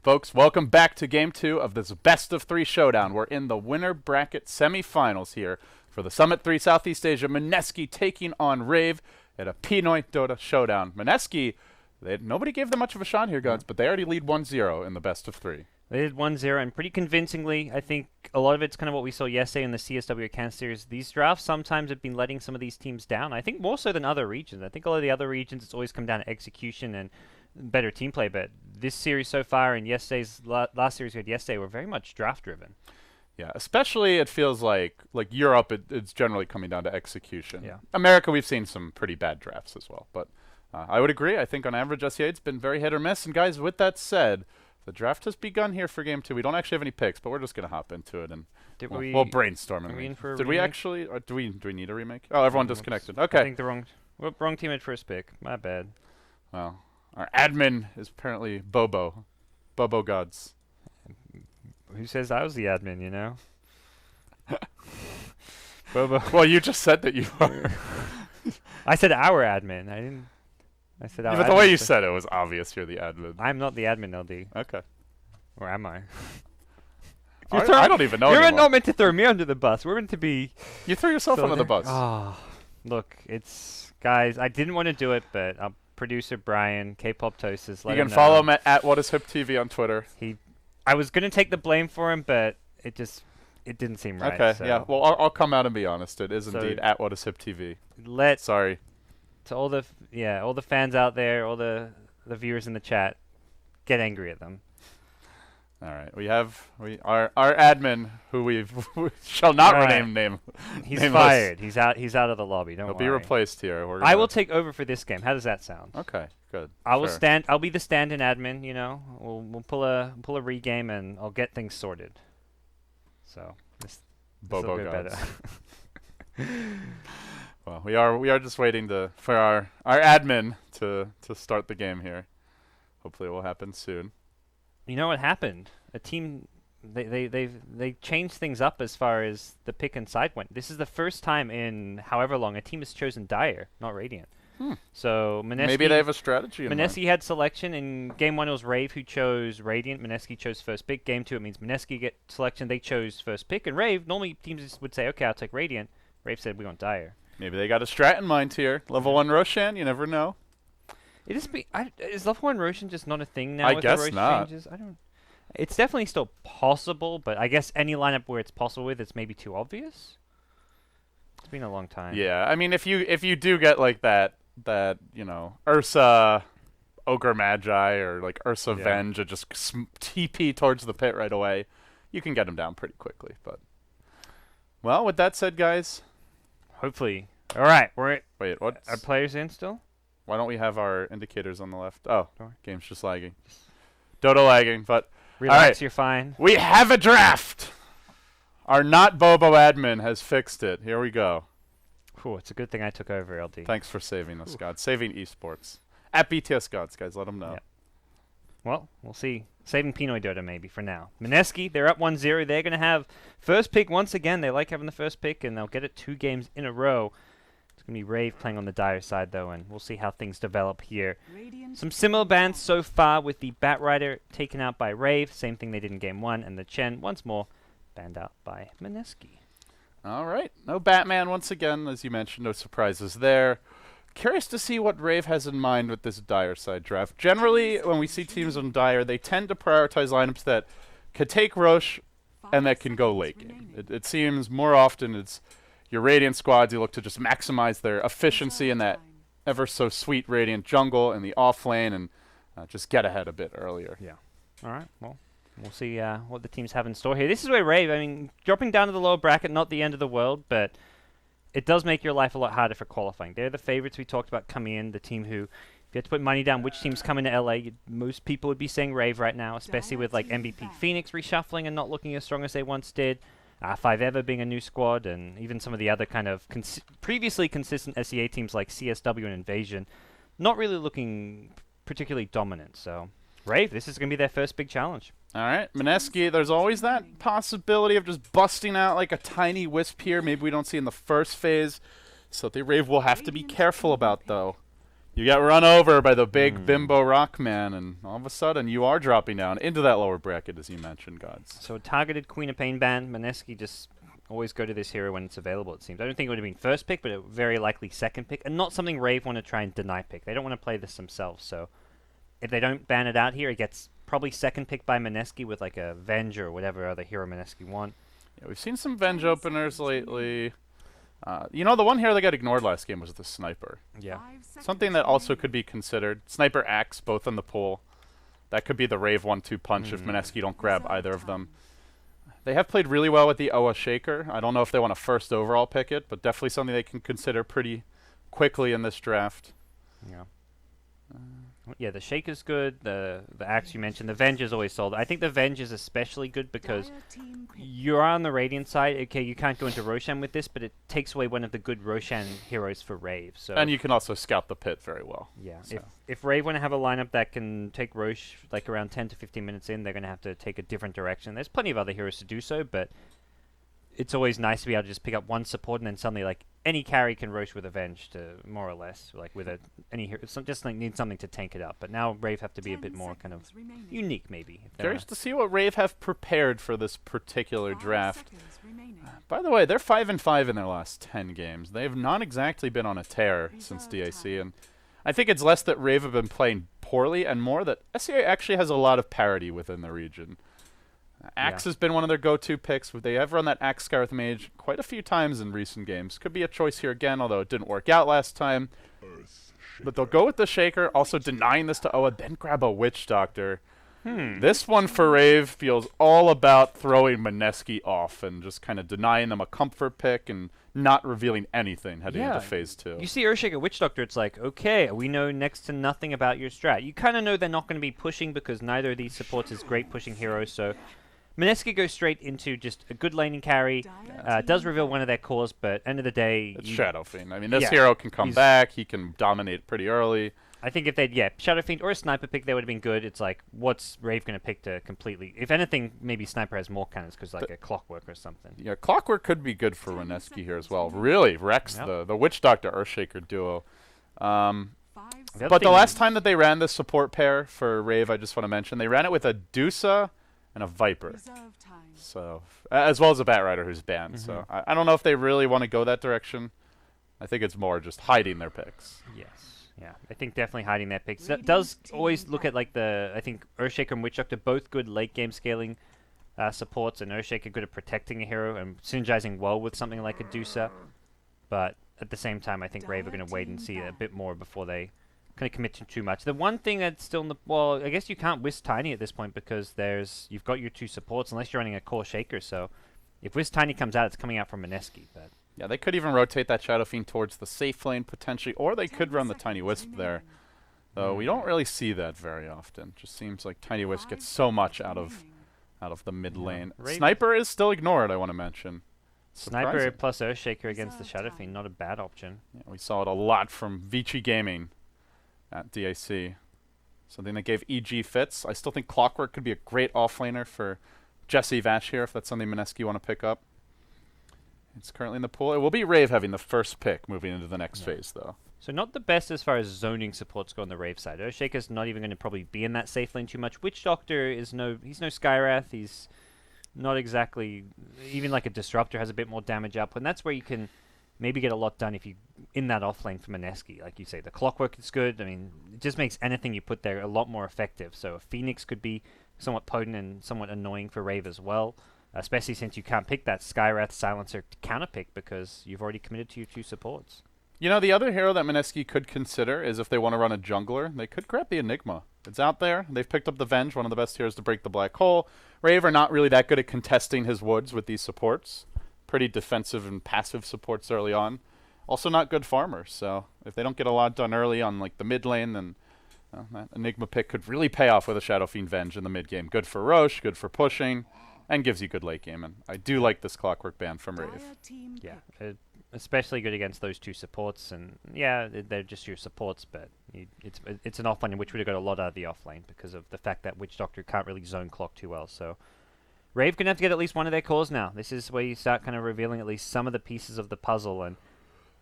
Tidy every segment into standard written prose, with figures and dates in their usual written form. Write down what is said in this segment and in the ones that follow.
Folks, welcome back to Game 2 of this Best of 3 showdown. We're in the winner bracket semifinals here for the Summit 3 Southeast Asia. Mineski taking on Rave at a Pinoy Dota showdown. Mineski, nobody gave them much of a shot here, GoDz, but they already lead 1-0 in the Best of 3. They did 1-0, and pretty convincingly. I think a lot of it's kind of what we saw yesterday in the CSW Can Series. These drafts sometimes have been letting some of these teams down. I think more so than other regions. I think a lot of the other regions, it's always come down to execution and better team play, but this series so far and yesterday's last series we had yesterday were very much draft driven. Yeah, especially it feels like Europe, it's generally coming down to execution. Yeah. America, we've seen some pretty bad drafts as well, but I would agree. I think on average, SEA, it's been very hit or miss. And guys, with that said, the draft has begun here for Game 2. We don't actually have any picks, but we're just going to hop into it and we'll brainstorm. Are we in for a Did remake? we actually, or do we need a remake? Oh, everyone disconnected. Okay. I think the wrong team had first pick. My bad. Well, our admin is apparently Bobo GoDz. Who says I was the admin, you know? Bobo. Well, you just said that you are. I said our admin. I didn't. I said our But the admin, way you so said it was obvious you're the admin. I'm not the admin, LD. Okay. Or am I? I don't even know You're anymore. not meant to throw me under the bus. We're meant to be... You threw yourself under the bus. Look, it's... Guys, I didn't want to do it, but our producer, Brian, K-Pop Toasters, You can follow him at WhatIsHipTV on Twitter. I was going to take the blame for him, but it didn't seem right. Okay, so yeah. Well, I'll come out and be honest. It is indeed at WhatIsHipTV. Sorry. To all the fans out there, all the viewers in the chat, get angry at them. All right, our admin, who we shall not rename name. He's nameless. Fired. He's out of the lobby. Don't He'll worry. be replaced here. I will take over for this game. How does that sound? Okay, good. I'll be the stand-in admin. You know, we'll pull a regame and I'll get things sorted. So this Bobo will go better. Well, we are just waiting for our admin to start the game here. Hopefully, it will happen soon. You know what happened? A team they changed things up as far as the pick and side went. This is the first time in however long a team has chosen Dire, not Radiant. So Mineski, maybe they have a strategy. Mineski had selection in game 1. It was Rave who chose Radiant. Mineski chose first pick. Game 2, it means Mineski get selection. They chose first pick, and Rave. Normally teams would say, "Okay, I'll take Radiant." Rave said, "We want Dire." Maybe they got a strat in mind here. Level 1 Roshan, you never know. Is level 1 Roshan just not a thing now? I with guess the Roshan not. Changes? It's definitely still possible, but I guess any lineup where it's possible with, it's maybe too obvious. It's been a long time. Yeah, I mean, if you do get like that Ursa Ogre Magi or like Ursa Venge and just TP towards the pit right away, you can get him down pretty quickly. But well, with that said, guys, hopefully. All right, wait, what? Are players in still? Why don't we have our indicators on the left? Oh, game's just lagging. Dota lagging, but Relax, all right. You're fine. We have a draft. Our not Bobo admin has fixed it. Here we go. Whew, it's a good thing I took over, LD. Thanks for saving us, GoDz. Saving esports. At BTS GoDz, guys. Let them know. Yeah. Well, we'll see. Saving Pinoy Dota maybe for now. Mineski, they're up 1-0. They're going to have first pick once again. They like having the first pick, and they'll get it 2 games in a row. It's going to be Rave playing on the Dire side, though, and we'll see how things develop here. Some similar bans so far with the Batrider taken out by Rave. Same thing they did in game 1, and the Chen, once more, banned out by Mineski. All right. No Batman once again, as you mentioned. No surprises there. Curious to see what Rave has in mind with this Dire side draft. Generally, when we see teams on Dire, they tend to prioritize lineups that could take Roche and that can go late game. It seems more often it's your Radiant squads, you look to just maximize their efficiency in that ever so sweet Radiant jungle in the off lane and just get ahead a bit earlier. Yeah. All right. Well, we'll see what the teams have in store here. This is where Rave, I mean, dropping down to the lower bracket, not the end of the world, but it does make your life a lot harder for qualifying. They're the favorites we talked about coming in, the team who, if you had to put money down which team's coming to LA, most people would be saying Rave right now, especially with like MVP Phoenix reshuffling and not looking as strong as they once did. 5EVER being a new squad, and even some of the other kind of previously consistent SEA teams like CSW and Invasion, not really looking particularly dominant. So, Rave, this is going to be their first big challenge. All right, Mineski, there's always that possibility of just busting out like a tiny wisp here. Maybe we don't see in the first phase. So the Rave will have to be careful about, though. You get run over by the big bimbo rock man, and all of a sudden you are dropping down into that lower bracket, as you mentioned, GoDz. So targeted Queen of Pain ban. Mineski just always go to this hero when it's available, it seems. I don't think it would have been first pick, but a very likely second pick, and not something Rave want to try and deny pick. They don't want to play this themselves, so if they don't ban it out here, it gets probably second pick by Mineski with like a Venge or whatever other hero Mineski want. Yeah, we've seen some Venge openers lately. You know, the one hero that got ignored last game was the Sniper. Yeah. Something that also could be considered. Sniper Axe, both in the pool. That could be the Rave 1-2 punch if Mineski don't grab either of them. They have played really well with the Oa Shaker. I don't know if they want to first overall pick it, but definitely something they can consider pretty quickly in this draft. Yeah. Yeah, the Shaker's good. The Axe you mentioned. The Venge is always sold. I think the Venge is especially good because you're on the Radiant side. Okay, you can't go into Roshan with this, but it takes away one of the good Roshan heroes for Rave. So And you can also scout the pit very well. yeah, So. if Rave want to have a lineup that can take Rosh like around 10 to 15 minutes in, they're going to have to take a different direction. There's plenty of other heroes to do so, but it's always nice to be able to just pick up one support and then suddenly like any carry can Rosh with Avenge to more or less like with any hero. Just like need something to tank it up. But now Rave have to be a bit more kind of unique maybe. Curious to see what Rave have prepared for this particular draft. By the way, they're 5-5 in their last 10 games. They have not exactly been on a tear since DAC, and I think it's less that Rave have been playing poorly and more that SCA actually has a lot of parity within the region. Axe has been one of their go-to picks. They have run that Axe Scarth Mage quite a few times in recent games. Could be a choice here again, although it didn't work out last time. But they'll go with the Shaker, also denying this to Oa, then grab a Witch Doctor. This one for Rave feels all about throwing Mineski off and just kind of denying them a comfort pick and not revealing anything heading into Phase 2. You see Earthshaker Witch Doctor, it's like, okay, we know next to nothing about your strat. You kind of know they're not going to be pushing because neither of these supports is great pushing heroes, so Mineski goes straight into just a good laning carry, does reveal one of their cores, but end of the day... It's Shadow Fiend. I mean, this hero can come back, he can dominate pretty early. I think if they'd, Shadow Fiend or a Sniper pick, they would have been good. It's like, what's Rave going to pick to completely... If anything, maybe Sniper has more cannons because like a Clockwork or something. Yeah, Clockwork could be good for Mineski here as well. Really wrecks the Witch Doctor Earthshaker duo. But the last time that they ran this support pair for Rave, I just want to mention, they ran it with a Dusa and a Viper. So, as well as a Batrider who's banned. So I don't know if they really want to go that direction. I think it's more just hiding their picks. Yes. Yeah, I think definitely hiding their picks. That does always look at like I think Earthshaker and Witch Doctor both good late game scaling supports, and Earthshaker good at protecting a hero and synergizing well with something like a Dusa. But at the same time, I think Rave are going to wait and see a bit more before they kind of commit to too much. The one thing that's still in the... Well, I guess you can't Wisp Tiny at this point because you've got your two supports unless you're running a core Shaker, so if Wisp Tiny comes out, it's coming out from Mineski, but... Yeah, they could even rotate that Shadow Fiend towards the safe lane, potentially, or they could run the Tiny Wisp there. Though we don't really see that very often. Just seems like Tiny Wisp gets so much out of the mid lane. Sniper is still ignored, I want to mention. Sniper Surprising. plus Earthshaker against the Shadow Fiend, not a bad option. Yeah, we saw it a lot from Vici Gaming at DAC. Something that gave EG fits. I still think Clockwork could be a great offlaner for Jesse Vash here, if that's something Mineski want to pick up. It's currently in the pool. It will be Rave having the first pick moving into the next phase, though. So not the best as far as zoning supports go on the Rave side. Earthshaker's not even going to probably be in that safe lane too much. Witch Doctor he's no Skywrath. He's not exactly... Even like a Disruptor has a bit more damage up, and that's where you can maybe get a lot done if you in that offlane for Mineski. Like you say, the Clockwork is good. I mean, it just makes anything you put there a lot more effective. So a Phoenix could be somewhat potent and somewhat annoying for Rave as well. Especially since you can't pick that Skywrath Silencer counter pick because you've already committed to your two supports. You know, the other hero that Mineski could consider is if they want to run a jungler, they could grab the Enigma. It's out there. They've picked up the Venge, one of the best heroes to break the black hole. Rave are not really that good at contesting his woods with these supports. Pretty defensive and passive supports early on. Also not good farmers, so if they don't get a lot done early on like the mid lane, then that Enigma pick could really pay off with a Shadow Fiend Venge in the mid game. Good for Roche, good for pushing. And gives you good late game, and I do like this Clockwork ban from Rave. Yeah, especially good against those two supports, and they're just your supports, but it's an offlane in which would have got a lot out of the offlane because of the fact that Witch Doctor can't really zone clock too well. So Rave gonna have to get at least one of their cores now. This is where you start kind of revealing at least some of the pieces of the puzzle, and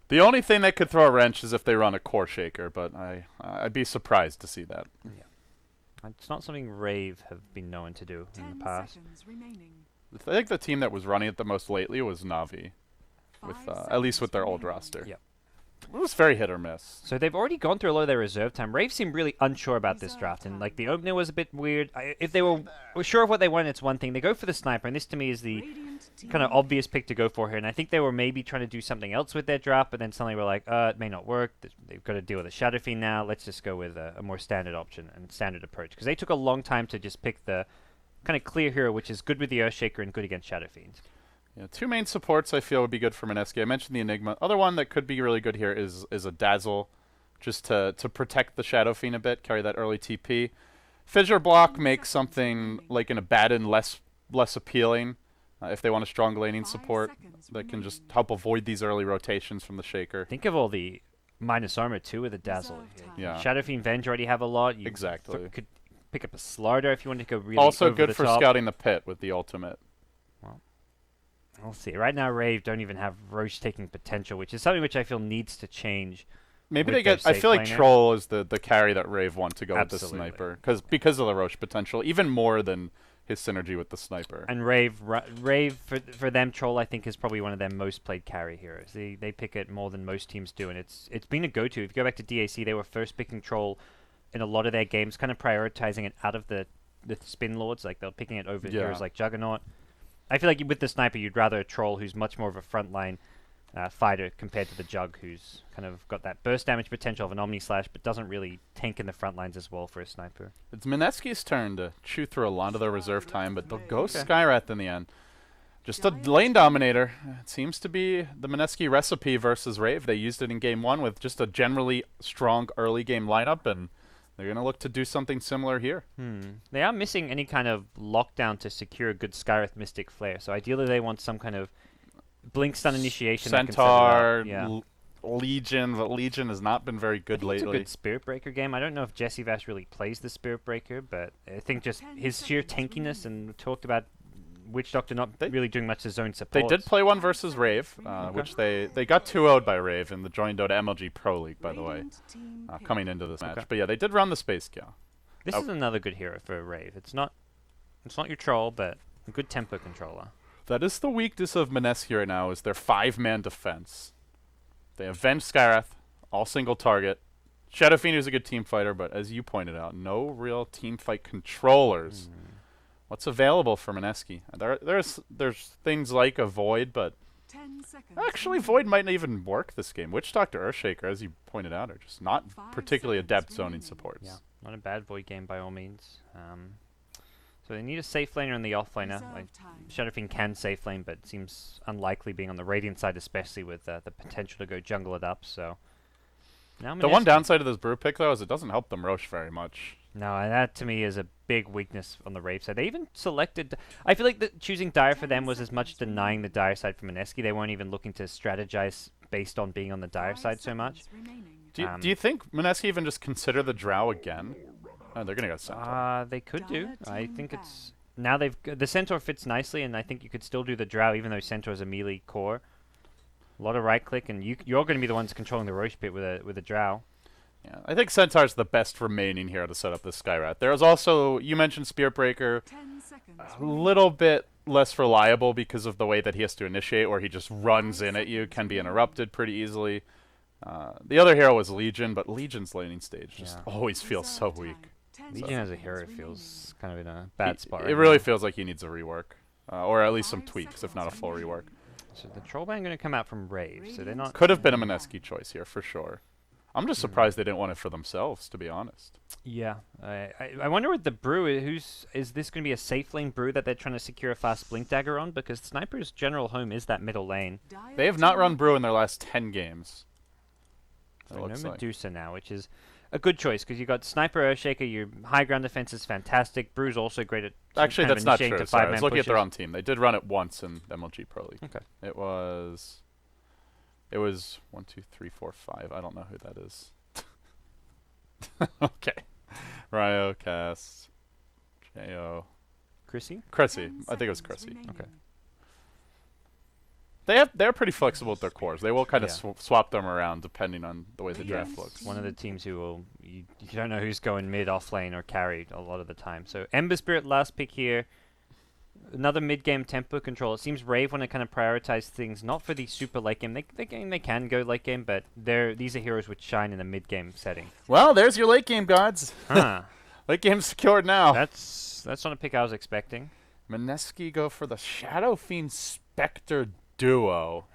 The only thing that could throw a wrench is if they run a core shaker, but I'd be surprised to see that. Yeah. It's not something Rave have been known to do in the past. I think the team that was running it the most lately was Na'Vi, with at least with their old roster. Yep. It was very hit or miss. So they've already gone through a lot of their reserve time. Rave seemed really unsure about this draft, and like the opener was a bit weird. If they were sure of what they wanted, it's one thing. They go for the sniper, and this to me is the kind of obvious pick to go for here. And I think they were maybe trying to do something else with their draft, but then suddenly we're like, it may not work. They've got to deal with a Shadow Fiend now. Let's just go with a more standard option and standard approach, because they took a long time to just pick the kind of clear hero, which is good with the Earthshaker and good against Shadow Fiends. Yeah, 2 main supports I feel would be good for Mineski. I mentioned the Enigma. Other one that could be really good here is a Dazzle, just to protect the Shadow Fiend a bit, carry that early TP. Fissure Block makes something like an Abaddon less appealing if they want a strong laning support that can just help avoid these early rotations from the Shaker. Think of all the minus armor too with the Dazzle. Yeah. Shadow Fiend Venge already have a lot. You Exactly. could pick up a Slardar if you wanted to go really Also over good the for top. scouting the pit with the ultimate. We'll see. Right now, Rave don't even have Roche taking potential, which is something which I feel needs to change. Maybe with they get. their I feel like safe laner. Troll is the carry that Rave want to go Absolutely. with the sniper because of the Roche potential, even more than his synergy with the sniper. And Rave for them, Troll I think is probably one of their most played carry heroes. They pick it more than most teams do, and it's been a go-to. If you go back to DAC, they were first picking Troll in a lot of their games, kind of prioritizing it out of the spin lords. Like they're picking it over heroes like Juggernaut. I feel like with the sniper, you'd rather a Troll who's much more of a frontline fighter compared to the Jug, who's kind of got that burst damage potential of an Omni Slash, but doesn't really tank in the front lines as well for a sniper. It's Mineski's turn to chew through a lot of their reserve time, but they'll go Skywrath in the end. Just a lane dominator. It seems to be the Mineski recipe versus Rave. They used it in game 1 with just a generally strong early game lineup, and they're going to look to do something similar here. They are missing any kind of lockdown to secure a good Skywrath Mystic Flare, so ideally they want some kind of Blink Stun initiation. Centaur, yeah. Legion, but Legion has not been very good lately. It's a good Spirit Breaker game. I don't know if Jesse Vash really plays the Spirit Breaker, but I think just his sheer tankiness, and we talked about Witch Doctor not really doing much as zone support. They did play one versus Rave, which they got 2-0'd by Rave in the joined Dota MLG Pro League, by the way, coming into this match. But yeah, they did run the Space Kill. This is another good hero for Rave. It's not your troll, but a good tempo controller. That is the weakness of Mineski right now, is their 5-man defense. They avenge Skywrath, all single target. Shadow Fiend is a good team fighter, but as you pointed out, no real team fight controllers. What's available for Mineski? There's things like a Void, but actually Void might not even work this game. Witch Doctor, Earthshaker, as you pointed out, are just not particularly adept zoning supports. Yeah, not a bad Void game by all means. So they need a safe laner and the off laner. Like, Shadow Fiend can safe lane, but it seems unlikely being on the Radiant side, especially with the potential to go jungle it up. So now The one downside of this brew pick, though, is it doesn't help them Roche very much. No, and that to me is a big weakness on the Rave side. They even selected... I feel like choosing Dire for them was as much denying the Dire side for Mineski. They weren't even looking to strategize based on being on the Dire side so much. Do you think Mineski even just consider the Drow again? Oh, they're going to go Centaur. They could do. I think it's... Now the Centaur fits nicely, and I think you could still do the Drow, even though Centaur is a melee core. A lot of right-click, and you're going to be the ones controlling the Roche pit with a Drow. Yeah, I think Centaur's the best remaining hero to set up this Skywrath. There's also, you mentioned Spirit Breaker, a little bit less reliable because of the way that he has to initiate, where he just runs in at you, can be interrupted pretty easily. The other hero was Legion, but Legion's laning stage just always feels so weak. Legion as a hero feels kind of in a bad spot. It really feels like he needs a rework, or at least some tweaks, if not a full rework. So the Trollband going to come out from Rave, so they're not... Could have been a Mineski choice here, for sure. I'm just surprised they didn't want it for themselves, to be honest. Yeah. I wonder with the brew, is this going to be a safe lane brew that they're trying to secure a fast blink dagger on? Because Sniper's general home is that middle lane. They have not run brew in their last 10 games. So no Medusa now, which is a good choice, because you've got Sniper, Earthshaker, your high ground defense is fantastic. Brew's also great at... Actually, that's not true. Sorry, I was looking at pushes. their own team. They did run it once in MLG Pro League. Okay. It was 1, 2, 3, 4, 5. I don't know who that is. Okay. Ryocast. J.O. Chrissy? Cressy. I think it was Cressy. Okay. They're pretty flexible with their cores. They will kind of swap them around depending on the way the draft looks. One of the teams who will you don't know who's going mid, off lane, or carried a lot of the time. So Ember Spirit last pick here. Another mid-game tempo control. It seems Rave want to kind of prioritize things, not for the super late game. They can go late game, but these are heroes which shine in the mid-game setting. Well, there's your late game, GoDz. Huh. Late game secured now. That's not a pick I was expecting. Mineski go for the Shadow Fiend Spectre duo.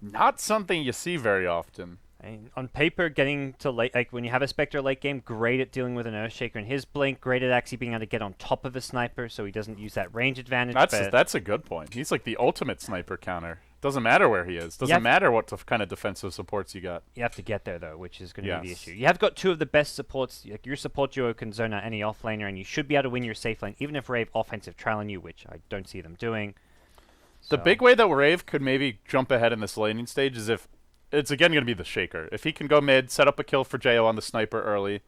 Not something you see very often. And on paper, getting to late, like when you have a Spectre late game, great at dealing with an Earthshaker and his blink, great at actually being able to get on top of a sniper so he doesn't use that range advantage. That's a good point. He's like the ultimate sniper counter. Doesn't matter where he is. Doesn't matter what kind of defensive supports you got. You have to get there, though, which is going to be the issue. You have got two of the best supports. Like your support duo can zone out any offlaner, and you should be able to win your safe lane, even if Rave offensive trial on you, which I don't see them doing. The big way that Rave could maybe jump ahead in this laning stage is if it's again going to be the Shaker. If he can go mid, set up a kill for Jo on the sniper early,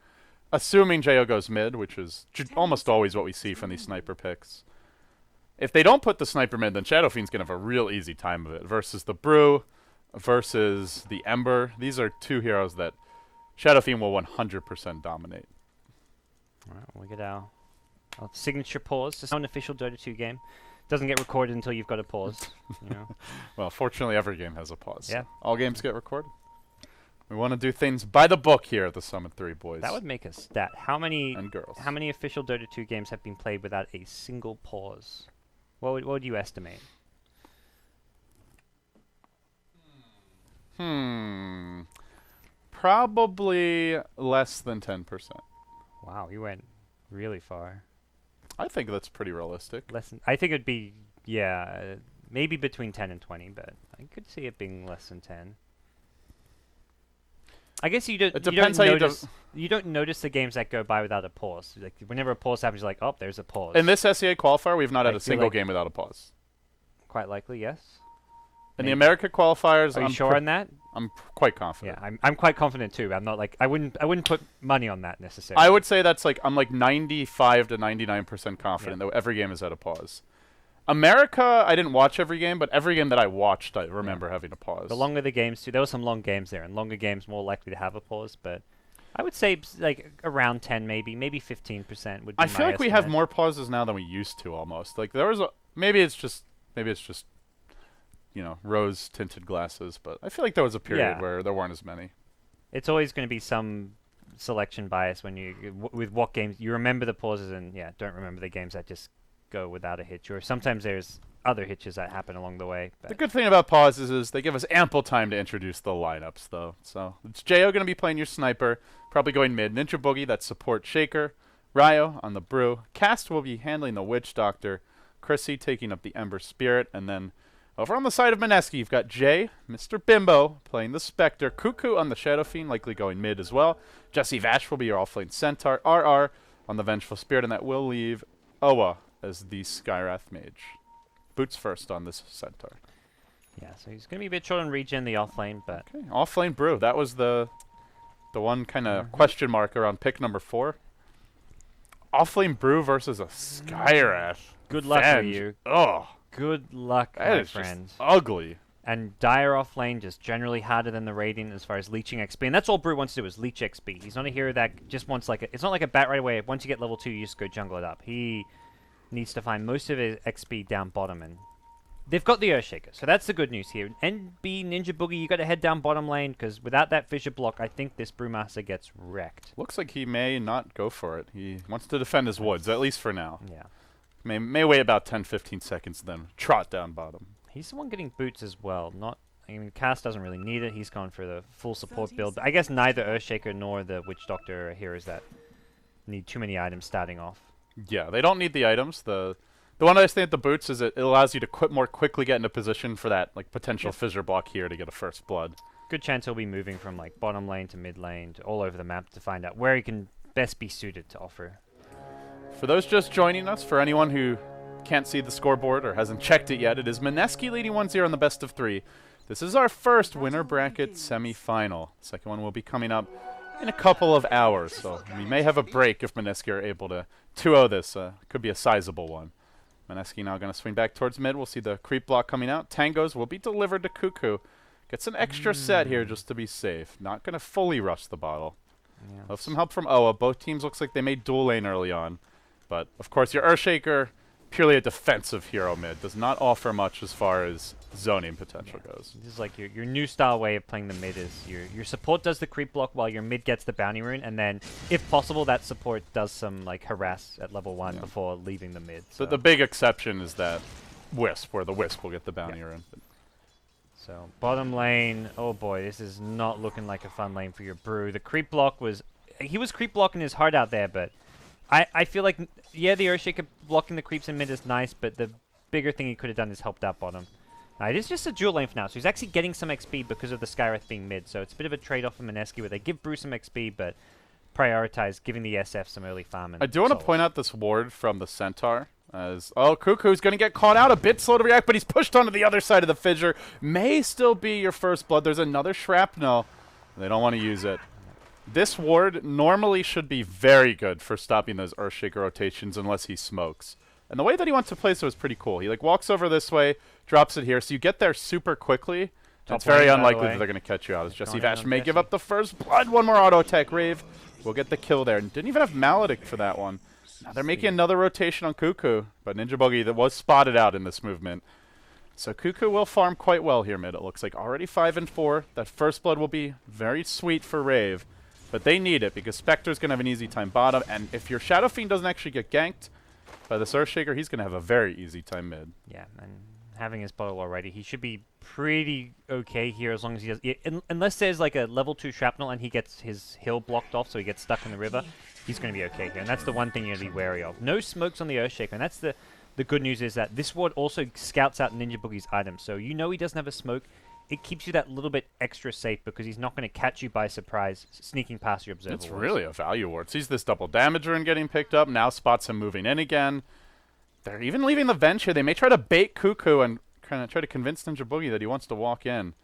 assuming Jo goes mid, which is almost always what we see from these sniper picks. If they don't put the sniper mid, then Shadow Fiend's going to have a real easy time of it versus the Brew, versus the Ember. These are two heroes that Shadow Fiend will 100% dominate. All right, we get our signature pause. It's not an official Dota 2 game. Doesn't get recorded until you've got a pause. You know? Well, fortunately, every game has a pause. Yeah. All games get recorded. We want to do things by the book here at the Summit 3, boys. That would make a stat. How many and girls. How many official Dota 2 games have been played without a single pause? What would you estimate? Probably less than 10%. Wow, you went really far. I think that's pretty realistic. I think it'd be, maybe between 10 and 20, but I could see it being less than 10. I guess you don't notice the games that go by without a pause. Like whenever a pause happens, you're like, oh, there's a pause. In this SEA qualifier, we've not had a single game without a pause. Quite likely, yes. In the America qualifiers, are you sure on that? I'm quite confident. Yeah, I'm quite confident too. I'm not like I wouldn't put money on that necessarily. I would say I'm like 95 to 99% confident that every game is at a pause. America, I didn't watch every game, but every game that I watched, I remember having a pause. The longer the games too, there were some long games there, and longer games more likely to have a pause. But I would say like around 10, maybe 15% would be I feel like we have more pauses now than we used to almost. Like there was maybe it's just rose tinted glasses, but I feel like there was a period where there weren't as many. It's always going to be some selection bias when with what games you remember the pauses and don't remember the games that just go without a hitch, or sometimes there's other hitches that happen along the way. The good thing about pauses is they give us ample time to introduce the lineups, though. So it's Jo going to be playing your sniper, probably going mid. Ninja Boogie, that support Shaker. Ryo on the Brew. Cast will be handling the Witch Doctor. Chrissy taking up the Ember Spirit, and then over on the side of Mineski, you've got Jay, Mr. Bimbo, playing the Spectre. Cuckoo on the Shadow Fiend, likely going mid as well. Jesse Vash will be your off-lane Centaur. RR on the Vengeful Spirit, and that will leave Owa as the Skyrath Mage. Boots first on this Centaur. Yeah, so he's going to be a bit short on regen the off-lane, but... Okay, off-lane Brew. That was the one kind of question mark around pick number 4. Off-lane Brew versus a Skyrath. Good luck for you. Oh. Good luck, my friend. Just ugly. And Dire off lane just generally harder than the Radiant as far as leeching XP. And that's all Brew wants to do is leech XP. He's not a hero that just wants it's not like a bat right away. Once you get level 2, you just go jungle it up. He needs to find most of his XP down bottom. And they've got the Earthshaker. So that's the good news here. NB Ninja Boogie, you got to head down bottom lane because without that fissure block, I think this Brewmaster gets wrecked. Looks like he may not go for it. He wants to defend his woods, at least for now. Yeah. May wait about 10-15 seconds, then trot down bottom. He's the one getting boots as well. Cast doesn't really need it. He's gone for the full support build. But I guess neither Earthshaker nor the Witch Doctor are heroes that need too many items starting off. Yeah, they don't need the items. The one nice thing with the boots is it allows you to more quickly get into position for that potential fissure block here to get a first blood. Good chance he'll be moving from bottom lane to mid lane to all over the map to find out where he can best be suited to offer. For those just joining us, for anyone who can't see the scoreboard or hasn't checked it yet, it is Mineski leading 1-0 in the best of 3. This is our first winner bracket semi-final. The second one will be coming up in a couple of hours, so we may have a break if Mineski are able to 2-0 this. Could be a sizable one. Mineski now going to swing back towards mid. We'll see the creep block coming out. Tangos will be delivered to Cuckoo. Gets an extra set here just to be safe. Not going to fully rush the bottle. Yeah. Have some help from Oa. Both teams looks like they made dual lane early on. But, of course, your Earthshaker, purely a defensive hero mid. Does not offer much as far as zoning potential goes. This is like your new style way of playing the mid is your support does the creep block while your mid gets the bounty rune, and then, if possible, that support does some like harass at level 1 before leaving the mid. So. The big exception is that Wisp, where the Wisp will get the bounty rune. So bottom lane, oh boy, this is not looking like a fun lane for your Brew. The creep block was, he was creep blocking his heart out there, but I feel like, yeah, the Earthshaker blocking the creeps in mid is nice, but the bigger thing he could have done is helped out bottom. It is just a dual lane for now, so he's actually getting some XP because of the Skywrath being mid, so it's a bit of a trade-off for Mineski where they give Brew some XP, but prioritize giving the SF some early farm. I do want to point out this ward from the Centaur. As Cuckoo's going to get caught out, a bit slow to react, but he's pushed onto the other side of the fissure. May still be your first blood. There's another shrapnel. They don't want to use it. This ward normally should be very good for stopping those Earthshaker rotations unless he smokes. And the way that he wants to play so is pretty cool. He like walks over this way, drops it here, so you get there super quickly. It's very unlikely that they're going to catch you out. As Jesse Vash may give up the first blood. One more auto attack. Rave will get the kill there. And didn't even have Maledict for that one. Now they're making another rotation on Cuckoo, but Ninja Boogie that was spotted out in this movement. So Cuckoo will farm quite well here mid. It looks like already 5 and 4. That first blood will be very sweet for Rave, but they need it because Spectre's going to have an easy time bottom, and if your Shadow Fiend doesn't actually get ganked by this Earthshaker, he's going to have a very easy time mid. Yeah, and having his bottle already, he should be pretty okay here as long as he does. Unless there's like a level 2 shrapnel and he gets his hill blocked off so he gets stuck in the river, he's going to be okay here. And that's the one thing you're going to be wary of. No smokes on the Earthshaker, and that's the good news is that this ward also scouts out Ninja Boogie's items. So you know he doesn't have a smoke. It keeps you that little bit extra safe because he's not going to catch you by surprise sneaking past your observer. It's really a value ward. Sees this double damage rune getting picked up, now spots him moving in again. They're even leaving the bench here. They may try to bait Cuckoo and kind of try to convince Ninja Boogie that he wants to walk in.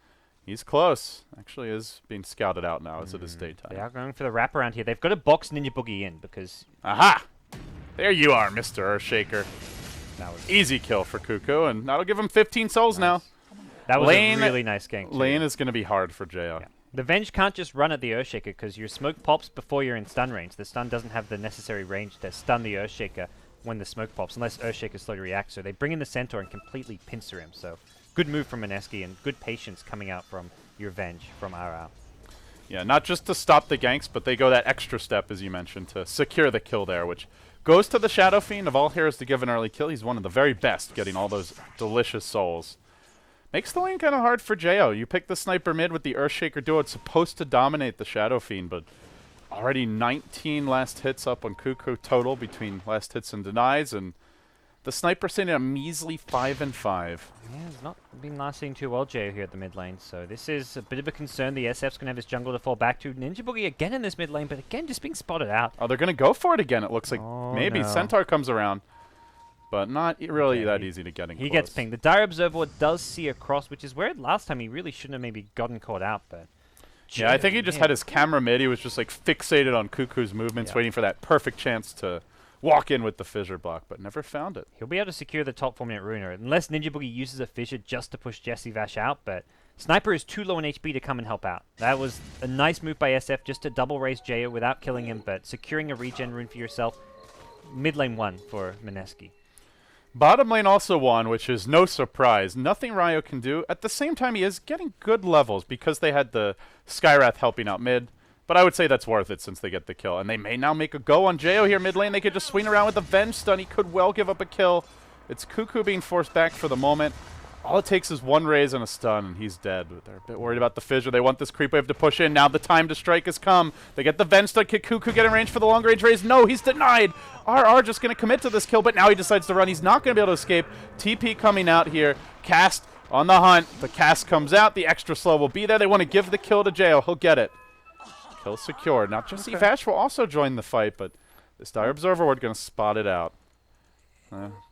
He's close. Actually is being scouted out now as it is daytime. They are going for the wraparound here. They've got to box Ninja Boogie in because... Aha! There you are, Mr. Earthshaker. That was easy kill for Cuckoo, and that'll give him 15 souls now. That was a really nice gank. Lane is going to be hard for JO. Yeah. The Venge can't just run at the Earthshaker because your smoke pops before you're in stun range. The stun doesn't have the necessary range to stun the Earthshaker when the smoke pops, unless Earthshaker's slow to react. So they bring in the Centaur and completely pincer him. So good move from Mineski and good patience coming out from your Venge from RR. Yeah, not just to stop the ganks, but they go that extra step, as you mentioned, to secure the kill there, which goes to the Shadow Fiend. Of all heroes to give an early kill, he's one of the very best, getting all those delicious souls. Makes the lane kind of hard for JO. You pick the sniper mid with the Earthshaker duo. It's supposed to dominate the Shadow Fiend, but already 19 last hits up on Cuckoo total between last hits and denies, and the sniper sitting at a measly 5 and 5. Yeah, it's not been lasting too well, JO, here at the mid lane, so this is a bit of a concern. The SF's going to have his jungle to fall back to. Ninja Boogie again in this mid lane, but again just being spotted out. Oh, they're going to go for it again, it looks like. Maybe no. Centaur comes around, but not really that easy to get in He close. gets pinged. The Dire Observer does see across, which is where last time he really shouldn't have maybe gotten caught out, but... Yeah, I think he just had his camera mid. He was just like fixated on Cuckoo's movements, waiting for that perfect chance to walk in with the fissure block, but never found it. He'll be able to secure the top 4-minute ruiner, unless Ninja Boogie uses a fissure just to push Jesse Vash out, but Sniper is too low in HP to come and help out. That was a nice move by SF just to double raise Jaya without killing him, but securing a regen rune for yourself. Mid lane won for Mineski. Bottom lane also won, which is no surprise. Nothing Ryo can do. At the same time, he is getting good levels because they had the Skywrath helping out mid. But I would say that's worth it since they get the kill. And they may now make a go on Jo here mid lane. They could just swing around with the Venge stun. He could well give up a kill. It's Cuckoo being forced back for the moment. All it takes is one raise and a stun, and he's dead. But they're a bit worried about the fissure. They want this creep wave to push in. Now the time to strike has come. They get the Venge stun. Can Cuckoo get in range for the long range raise? No, he's denied. RR just going to commit to this kill, but now he decides to run. He's not going to be able to escape. TP coming out here. Cast on the hunt. The cast comes out. The extra slow will be there. They want to give the kill to Jo. He'll get it. Kill secured. Now Jesse Vash will also join the fight, but this Dire Observer Ward going to spot it out.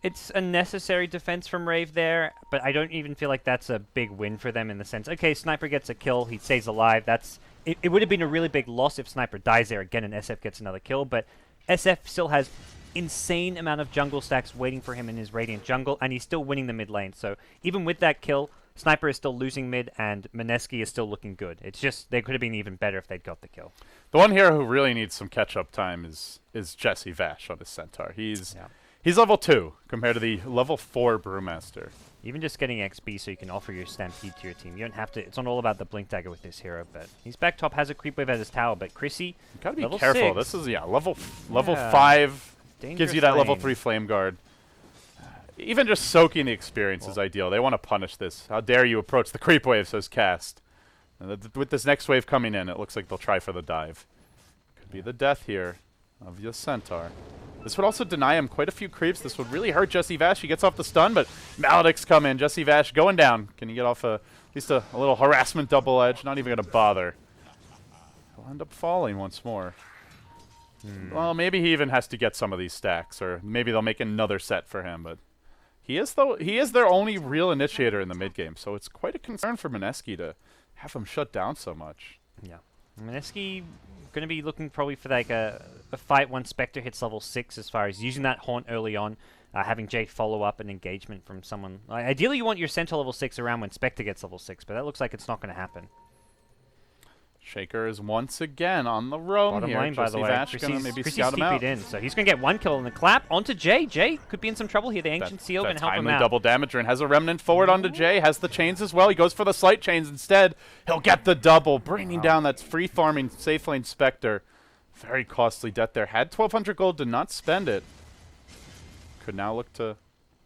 It's a necessary defense from Rave there, but I don't even feel like that's a big win for them in the sense, okay, Sniper gets a kill, he stays alive. It would have been a really big loss if Sniper dies there again and SF gets another kill, but SF still has insane amount of jungle stacks waiting for him in his Radiant jungle, and he's still winning the mid lane. So even with that kill, Sniper is still losing mid, and Mineski is still looking good. It's just they could have been even better if they'd got the kill. The one here who really needs some catch-up time is Jesse Vash on his Centaur. He's level 2 compared to the level 4 Brewmaster. Even just getting XP so you can offer your Stampede to your team. You don't have to. It's not all about the Blink Dagger with this hero, but he's back top, has a creep wave at his tower. But Chrissy, You gotta be level careful. 6. This is level 5 gives Dangerous you that level lane. 3 Flame Guard. Even just soaking the experience is ideal. They want to punish this. How dare you approach the creep wave, says Cast. And with this next wave coming in, it looks like they'll try for the dive. Could be the death here of your Centaur. This would also deny him quite a few creeps. This would really hurt Jesse Vash. He gets off the stun, but Maledicts come in. Jesse Vash going down. Can he get off at least a little harassment double edge? Not even going to bother. He'll end up falling once more. Well, maybe he even has to get some of these stacks, or maybe they'll make another set for him. But he is their only real initiator in the mid game, so it's quite a concern for Mineski to have him shut down so much. Yeah. Mineski going to be looking probably for like a fight once Spectre hits level 6 as far as using that haunt early on, having Jay follow up an engagement from someone. Ideally, you want your Centaur level 6 around when Spectre gets level 6, but that looks like it's not going to happen. Shaker is once again on the roam Bottom here. lane, by the way. Vash gonna maybe scout him out. In, so he's going to get one kill on the clap onto Jay. Jay could be in some trouble here. The Ancient Seal going to help him timely out. double damager and has a remnant forward onto Jay. Has the chains as well. He goes for the slight chains instead. He'll get the double, bringing down that free farming safe lane Spectre. Very costly death there. Had 1,200 gold, did not spend it. Could now look to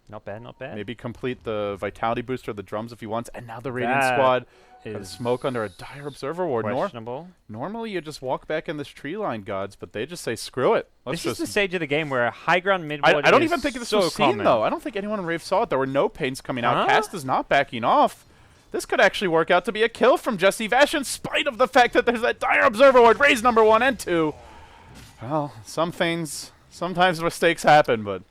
Not bad, not bad. maybe complete the vitality booster of the drums if he wants. And now the Radiant squad got smoke under a dire observer ward. Questionable. Normally you just walk back in this tree line, GoDz, but they just say screw it. This is the stage of the game where a high ground mid ward I don't is even think this so was seen, common. though. I don't think anyone in Rave saw it. There were no pains coming out. Huh? Cast is not backing off. This could actually work out to be a kill from Jesse Vash in spite of the fact that there's that dire observer ward. Raise number 1 and 2. Well, sometimes mistakes happen, but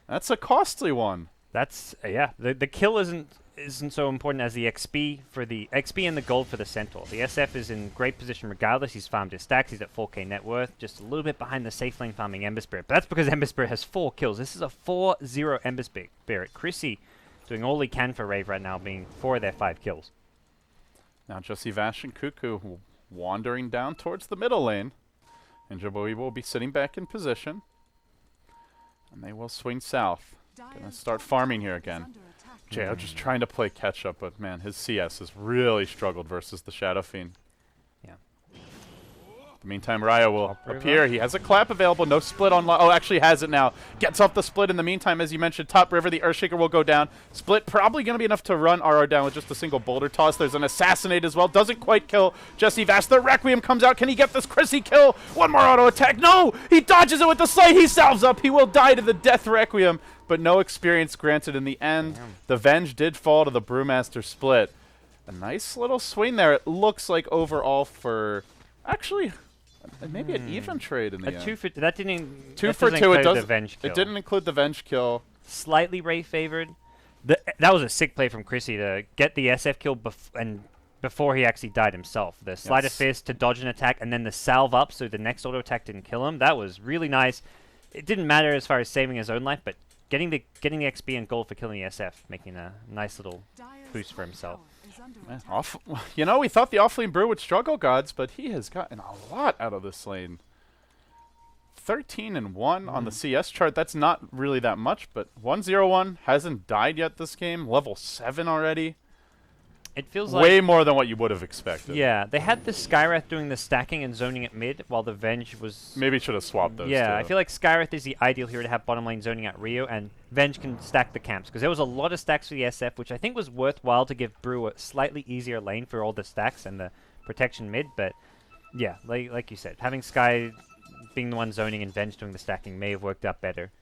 that's a costly one. That's yeah. The kill isn't so important as the XP and the gold for the Centaur. The SF is in great position regardless. He's farmed his stacks. He's at 4k net worth, just a little bit behind the safe lane farming Ember Spirit. But that's because Ember Spirit has 4 kills. This is a 4-0 Ember Spirit. Chrissy doing all he can for Rave right now, being 4 of their 5 kills. Now Jesse Vash and Cuckoo wandering down towards the middle lane. And Jaboi will be sitting back in position. And they will swing south. Gonna start farming here again. Jo just trying to play catch up, but man, his CS has really struggled versus the Shadow Fiend. Yeah. In the meantime, Raya will appear. He has a clap available, no split on. Oh, actually has it now. Gets off the split in the meantime, as you mentioned. Top river, the Earthshaker will go down. Split probably going to be enough to run RR down with just a single boulder toss. There's an assassinate as well. Doesn't quite kill Jesse Vash. The Requiem comes out. Can he get this Chrissy kill? One more auto attack. No! He dodges it with the slate. He salves up. He will die to the Death Requiem, but no experience granted in the end. Damn. The Venge did fall to the Brewmaster split. A nice little swing there. It looks like overall for... Actually... maybe an even trade in the end. 2 for that didn't. 2 that for doesn't 2. It include does. the Venge kill. It didn't include the Venge kill. Slightly Ray favored. That was a sick play from Chrissy to get the SF kill before he actually died himself. The Sleight of Fist to dodge an attack and then the salve up so the next auto attack didn't kill him. That was really nice. It didn't matter as far as saving his own life, but getting the XP and gold for killing the SF, making a nice little boost for himself. Yeah, we thought the off-lane Brew would struggle, GoDz, but he has gotten a lot out of this lane. 13 and 1 on the CS chart. That's not really that much, but 1-0-1 hasn't died yet this game. Level 7 already. It feels way like more than what you would have expected. Yeah, they had the Skywrath doing the stacking and zoning at mid, while the Venge was... Maybe should have swapped those Yeah, two. I feel like Skywrath is the ideal hero to have bottom lane zoning at Rio, and Venge can stack the camps, because there was a lot of stacks for the SF, which I think was worthwhile to give Brew a slightly easier lane for all the stacks and the protection mid, but yeah, like you said, having Sky being the one zoning and Venge doing the stacking may have worked out better.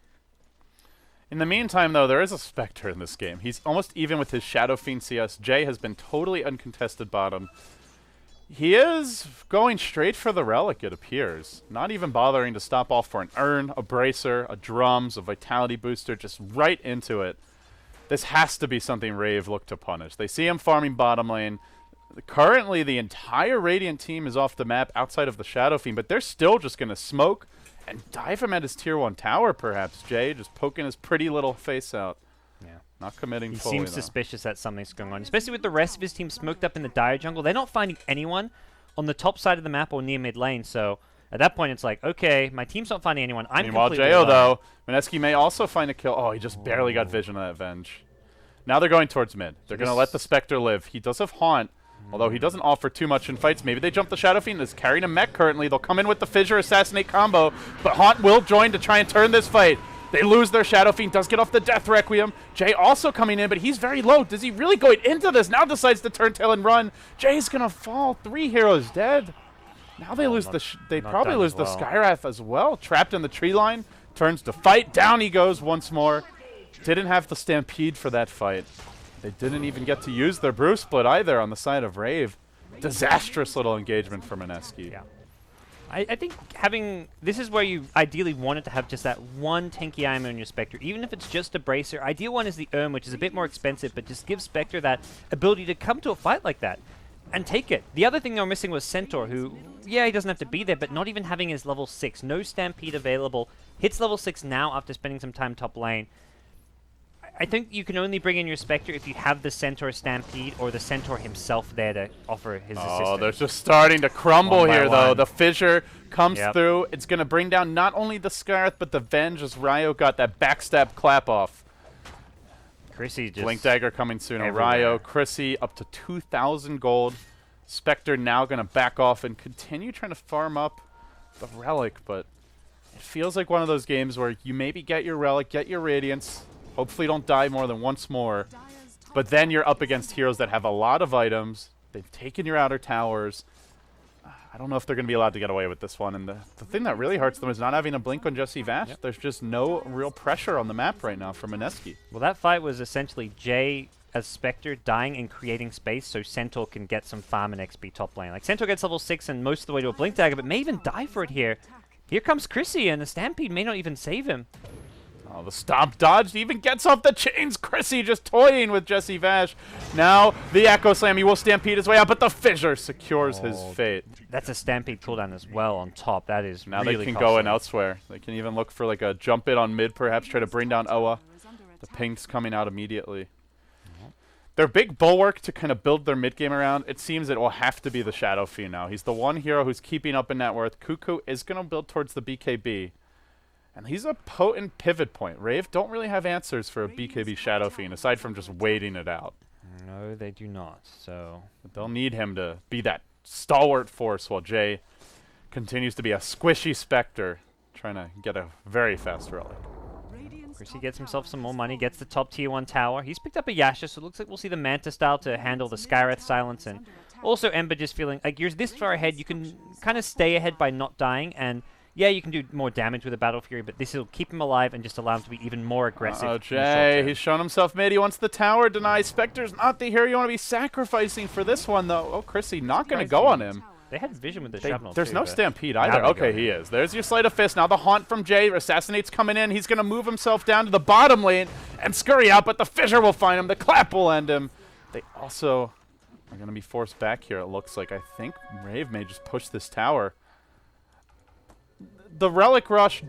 In the meantime, though, there is a Spectre in this game. He's almost even with his Shadow Fiend CS. Jay has been totally uncontested bottom. He is going straight for the Relic, it appears. Not even bothering to stop off for an Urn, a Bracer, a Drums, a Vitality Booster, just right into it. This has to be something Rave look to punish. They see him farming bottom lane. Currently, the entire Radiant team is off the map outside of the Shadow Fiend, but they're still just going to smoke and dive him at his tier 1 tower, perhaps. Jay just poking his pretty little face out. Yeah. Not committing He fully, seems though. suspicious that something's going on, especially with the rest of his team smoked up in the Dire jungle. They're not finding anyone on the top side of the map or near mid lane, so at that point it's like, okay, my team's not finding anyone. I'm Meanwhile, completely Jo, alone. though, Mineski may also find a kill. Oh, he just barely got vision of that Venge. Now they're going towards mid. They're going to let the Spectre live. He does have Haunt, although he doesn't offer too much in fights. Maybe they jump the Shadow Fiend. Is carrying a mech currently. They'll come in with the Fissure Assassinate combo, but Haunt will join to try and turn this fight. They lose their Shadow Fiend. Does get off the Death Requiem. Jay also coming in, but he's very low. Does he really go into this? Now decides to turn tail and run. Jay's going to fall. 3 heroes dead. Now they lose they probably lose the Skywrath as well. Trapped in the tree line. Turns to fight. Down he goes once more. Didn't have the Stampede for that fight. They didn't even get to use their Brew Split either on the side of Rave. Disastrous little engagement for Mineski. Yeah. I think this is where you ideally wanted to have just that one tanky item on your Spectre, even if it's just a Bracer. Ideal one is the Urn, which is a bit more expensive, but just gives Spectre that ability to come to a fight like that and take it. The other thing they were missing was Centaur, who, yeah, he doesn't have to be there, but not even having his level 6. No Stampede available. Hits level 6 now after spending some time top lane. I think you can only bring in your Spectre if you have the Centaur Stampede or the Centaur himself there to offer his assistance. Oh, they're just starting to crumble here, though. The Fissure comes through. It's going to bring down not only the Skywrath, but the Venge as Ryo got that backstab clap off. Chrissy just... Blink Dagger coming soon. everywhere. Ryo, Chrissy up to 2,000 gold. Spectre now going to back off and continue trying to farm up the Relic, but it feels like one of those games where you maybe get your Relic, get your Radiance, hopefully don't die more than once more, but then you're up against heroes that have a lot of items. They've taken your outer towers. I don't know if they're going to be allowed to get away with this one. And the thing that really hurts them is not having a blink on Jesse Vash. Yep. There's just no real pressure on the map right now for Mineski. Well, that fight was essentially Jay as Spectre dying and creating space so Centaur can get some farm and XP top lane. Like, Centaur gets level 6 and most of the way to a Blink Dagger, but may even die for it here. Here comes Chrissy, and the Stampede may not even save him. Oh, the stomp dodged. He even gets off the chains. Chrissy just toying with Jesse Vash. Now the Echo Slam. He will stampede his way out, but the Fissure secures his fate. That's a Stampede cooldown as well on top. That is now really they can costly. go in elsewhere. They can even look for like a jump in on mid, perhaps try to bring down Oa. The ping's coming out immediately. Their big bulwark to kind of build their mid game around, it seems it will have to be the Shadow Fiend now. He's the one hero who's keeping up in net worth. Cuckoo is going to build towards the BKB. And he's a potent pivot point. Rave don't really have answers for a BKB Shadow Fiend, aside from just waiting it out. No, they do not. So But they'll need him to be that stalwart force while Jay continues to be a squishy Spectre, trying to get a very fast relic. Chrissy gets himself some more money, gets the top tier 1 tower. He's picked up a Yasha, so it looks like we'll see the Manta style to handle the Skywrath silence. And also Ember just feeling like you're this far ahead, you can kind of stay ahead by not dying. And yeah, you can do more damage with a Battle Fury, but this will keep him alive and just allow him to be even more aggressive. Oh, Jay, he's shown himself mid. He wants the tower denied. Spectre's not the hero you want to be sacrificing for this one, though. Oh, Chrissy not going to go on him. They had vision with the Shrapnel There's too, no but Stampede either. now Okay, he is. There's your Sleight of Fist. Now the Haunt from Jay. Assassinate's coming in. He's going to move himself down to the bottom lane and scurry out, but the Fissure will find him. The Clap will end him. They also are going to be forced back here, it looks like. I think Rave may just push this tower. The Relic Rush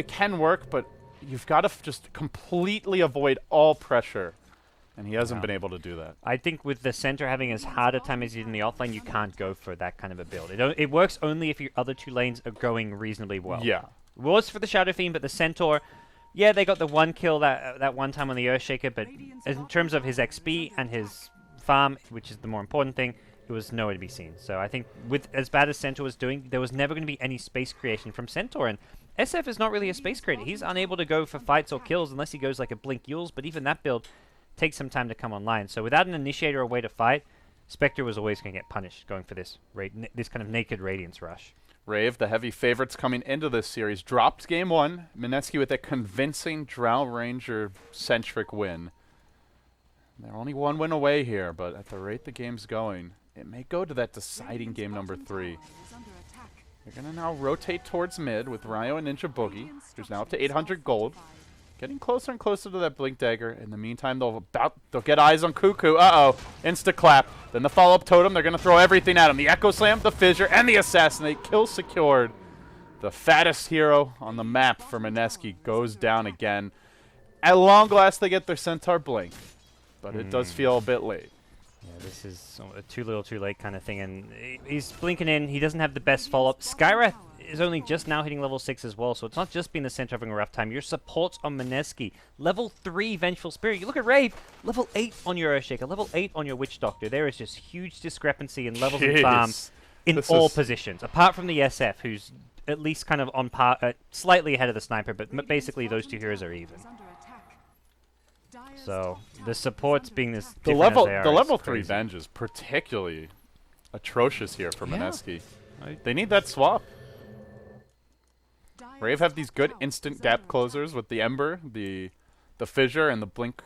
can work, but you've got to just completely avoid all pressure. And he hasn't been able to do that. I think with the center having as hard a time as he did in the offlane, you can't go for that kind of a build. It works only if your other two lanes are going reasonably well. Yeah. It was for the Shadow Fiend, but the Centaur, yeah, they got the one kill that one time on the Earthshaker, but in terms of his XP and his farm, which is the more important thing, it was nowhere to be seen. So I think with as bad as Centaur was doing, there was never going to be any space creation from Centaur. And SF is not really a space creator. He's unable to go for fights or kills unless he goes like a Blink Yules, but even that build takes some time to come online. So without an initiator or way to fight, Spectre was always going to get punished going for this this kind of naked Radiance rush. Rave, the heavy favorites coming into this series, dropped game one. Mineski with a convincing Drow Ranger-centric win. They're only one win away here, but at the rate the game's going, it may go to that deciding game number 3. They're going to now rotate towards mid with Ryo and Ninja Boogie, who's now up to 800 gold. Getting closer and closer to that Blink Dagger. In the meantime, they'll get eyes on Cuckoo. Uh-oh. Insta-clap. Then the follow-up totem. They're going to throw everything at him. The Echo Slam, the Fissure, and the Assassinate. Kill secured. The fattest hero on the map for Mineski goes down again. At long last, they get their Centaur blink, but it does feel a bit late. Yeah, this is too little too late kind of thing, and he's blinking in. He doesn't have the best follow-up. Skywrath is only just now hitting level 6 as well, so it's not just been the Centaur having a rough time. Your supports on Mineski. Level 3 Vengeful Spirit. You look at Rave, level 8 on your Earthshaker, level 8 on your Witch Doctor. There is just huge discrepancy in levels and farm in all positions, apart from the SF, who's at least kind of on par, slightly ahead of the Sniper, but basically those two heroes are even. So the supports being this the level 3 Venge is particularly atrocious here for Mineski. They need that swap. Rave have these good instant gap closers with the Ember, the Fissure, and the Blink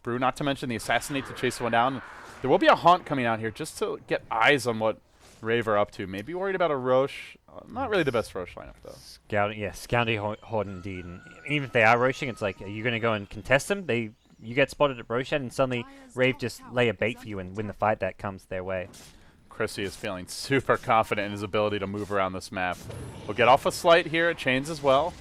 Brew, not to mention the Assassinate to chase one down. There will be a Haunt coming out here just to get eyes on what Rave are up to. Maybe worried about a Roche. Not really the best Roche lineup, though. Scouting Horde indeed. And even if they are Roshing, it's like, are you going to go and contest them? You get spotted at Roshan, and suddenly Rave just lay a bait for you and win the fight that comes their way. Chrissy is feeling super confident in his ability to move around this map. We'll get off a slight here at Chains as well.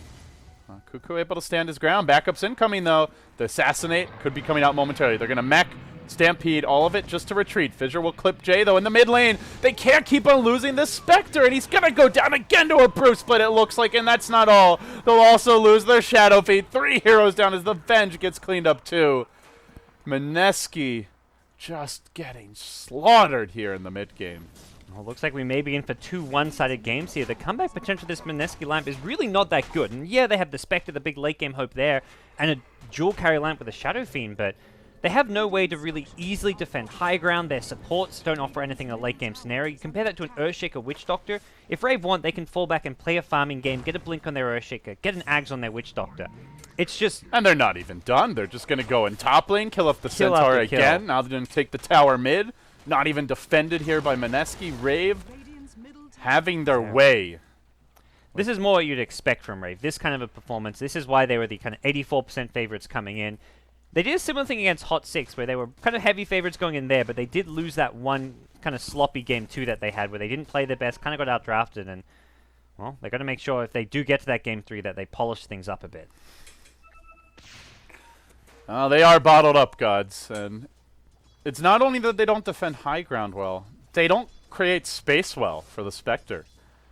Cuckoo able to stand his ground. Backups incoming, though. The Assassinate could be coming out momentarily. They're going to mech, Stampede, all of it just to retreat. Fissure will clip Jay, though, in the mid lane. They can't keep on losing this Spectre, and he's going to go down again to a Brew Split, it looks like, and that's not all. They'll also lose their Shadow Feed. 3 heroes down as the Venge gets cleaned up, too. Mineski just getting slaughtered here in the mid game. Well, looks like we may be in for 2 one-sided games here. The comeback potential of this Mineski lineup is really not that good. And yeah, they have the Spectre, the big late game hope there, and a dual carry lineup with a Shadow Fiend, but they have no way to really easily defend high ground. Their supports don't offer anything in a late game scenario. You compare that to an Earthshaker Witch Doctor. If Rave want, they can fall back and play a farming game, get a blink on their Earthshaker, get an Ags on their Witch Doctor. It's just... And they're not even done. They're just going to go in top lane, kill off the Centaur again. Now they're going to take the tower mid. Not even defended here by Mineski. Rave having their way. This is more what you'd expect from Rave. This kind of a performance. This is why they were the kind of 84% favorites coming in. They did a similar thing against Hot 6, where they were kind of heavy favorites going in there, but they did lose that one kind of sloppy game 2 that they had, where they didn't play their best, kind of got outdrafted, and, well, they've got to make sure if they do get to that game 3 that they polish things up a bit. They are bottled up, GoDz, and it's not only that they don't defend high ground well, they don't create space well for the Spectre.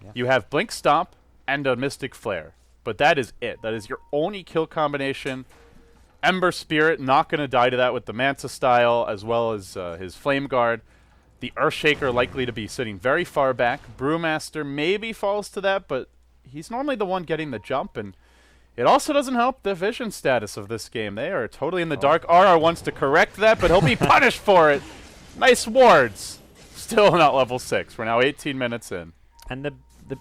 Yeah. You have Blink Stomp and a Mystic Flare, but that is it. That is your only kill combination. Ember Spirit, not going to die to that with the Manta style, as well as his Flame Guard. The Earthshaker likely to be sitting very far back. Brewmaster maybe falls to that, but he's normally the one getting the jump, and it also doesn't help the vision status of this game. They are totally in the dark. RR wants to correct that, but he'll be punished for it. Nice wards. Still not level 6. We're now 18 minutes in. And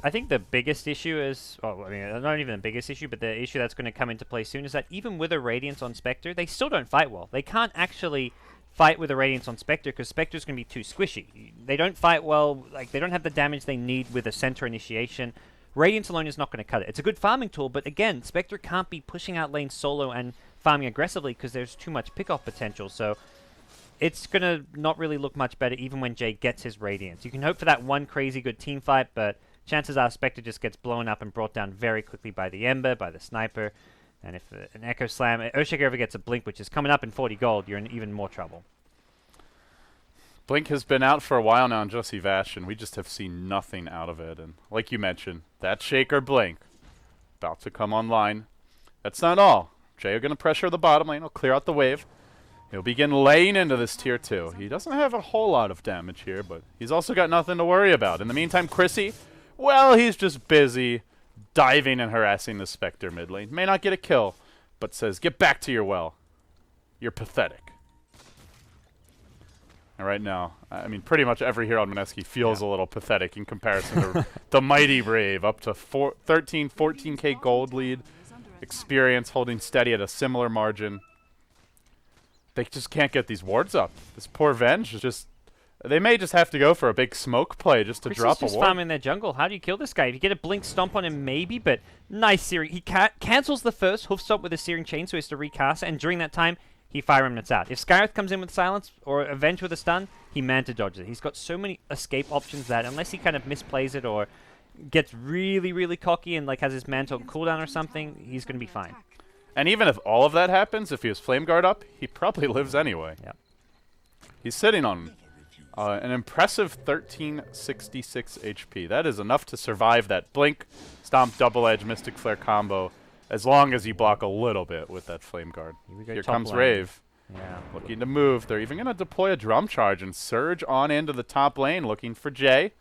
I think the biggest issue is, well, I mean, not even the biggest issue, but the issue that's going to come into play soon is that even with a Radiance on Spectre, they still don't fight well. They can't actually fight with a Radiance on Spectre because Spectre's going to be too squishy. They don't fight well, like, they don't have the damage they need with a Center Initiation. Radiance alone is not going to cut it. It's a good farming tool, but again, Spectre can't be pushing out lanes solo and farming aggressively because there's too much pick-off potential, so it's going to not really look much better even when Jay gets his Radiance. You can hope for that one crazy good team fight, but chances are Spectre just gets blown up and brought down very quickly by the Ember, by the Sniper, and if an Echo Slam, Earthshaker ever gets a Blink, which is coming up in 40 gold, you're in even more trouble. Blink has been out for a while now in Jussie Vash, and we just have seen nothing out of it. And like you mentioned, that Shaker Blink about to come online. That's not all. Jay are going to pressure the bottom lane. He'll clear out the wave. He'll begin laying into this tier 2. He doesn't have a whole lot of damage here, but he's also got nothing to worry about. In the meantime, Chrissy, well, he's just busy diving and harassing the Spectre mid lane. May not get a kill, but says, get back to your well. You're pathetic. And right now, I mean, pretty much every hero on Mineski feels a little pathetic in comparison to the mighty Rave, up to 13, 14k gold lead. Experience holding steady at a similar margin. They just can't get these wards up. This poor Venge is just... They may just have to go for a big smoke play just to drop a ward. He's just farming their jungle. How do you kill this guy? If you get a Blink Stomp on him, maybe, but nice Searing. He cancels the first Hoof Stomp with a Searing Chain, so he has to recast it, and during that time, he Fire Remnants out. If Skywrath comes in with Silence, or Avenge with a stun, he Manta dodges it. He's got so many escape options that, unless he kind of misplays it or gets really, really cocky and like has his mantle cooldown or something, he's going to be fine. And even if all of that happens, if he has Flame Guard up, he probably lives anyway. Yep. He's sitting on an impressive 1366 HP. That is enough to survive that Blink, Stomp, Double Edge, Mystic Flare combo, as long as you block a little bit with that Flame Guard. Here comes lane. Rave. Yeah. Looking to move. They're even going to deploy a Drum Charge and surge on into the top lane, looking for Jay.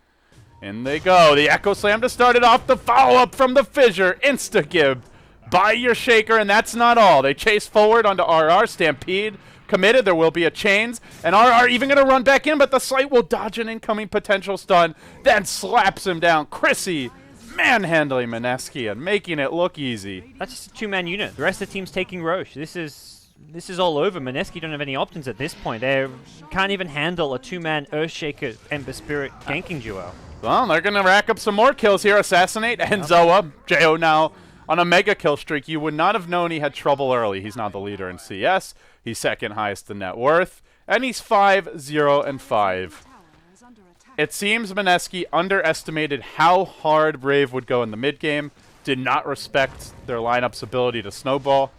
In they go. The Echo Slam to start it off. The follow-up from the Fissure. Insta-gib by your Shaker, and that's not all. They chase forward onto RR. Stampede committed. There will be a Chains. And RR even going to run back in, but the Slight will dodge an incoming potential stun, then slaps him down. Chrissy manhandling Mineski and making it look easy. That's just a two-man unit. The rest of the team's taking Roche. This is all over. Mineski don't have any options at this point. They can't even handle a two-man Earthshaker Ember Spirit ganking duo. Well, they're going to rack up some more kills here. Assassinate and Zoa. Jo now on a mega kill streak. You would not have known he had trouble early. He's not the leader in CS. He's second highest in net worth. And he's 5-0-5. It seems Mineski underestimated how hard Rave would go in the mid game, did not respect their lineup's ability to snowball,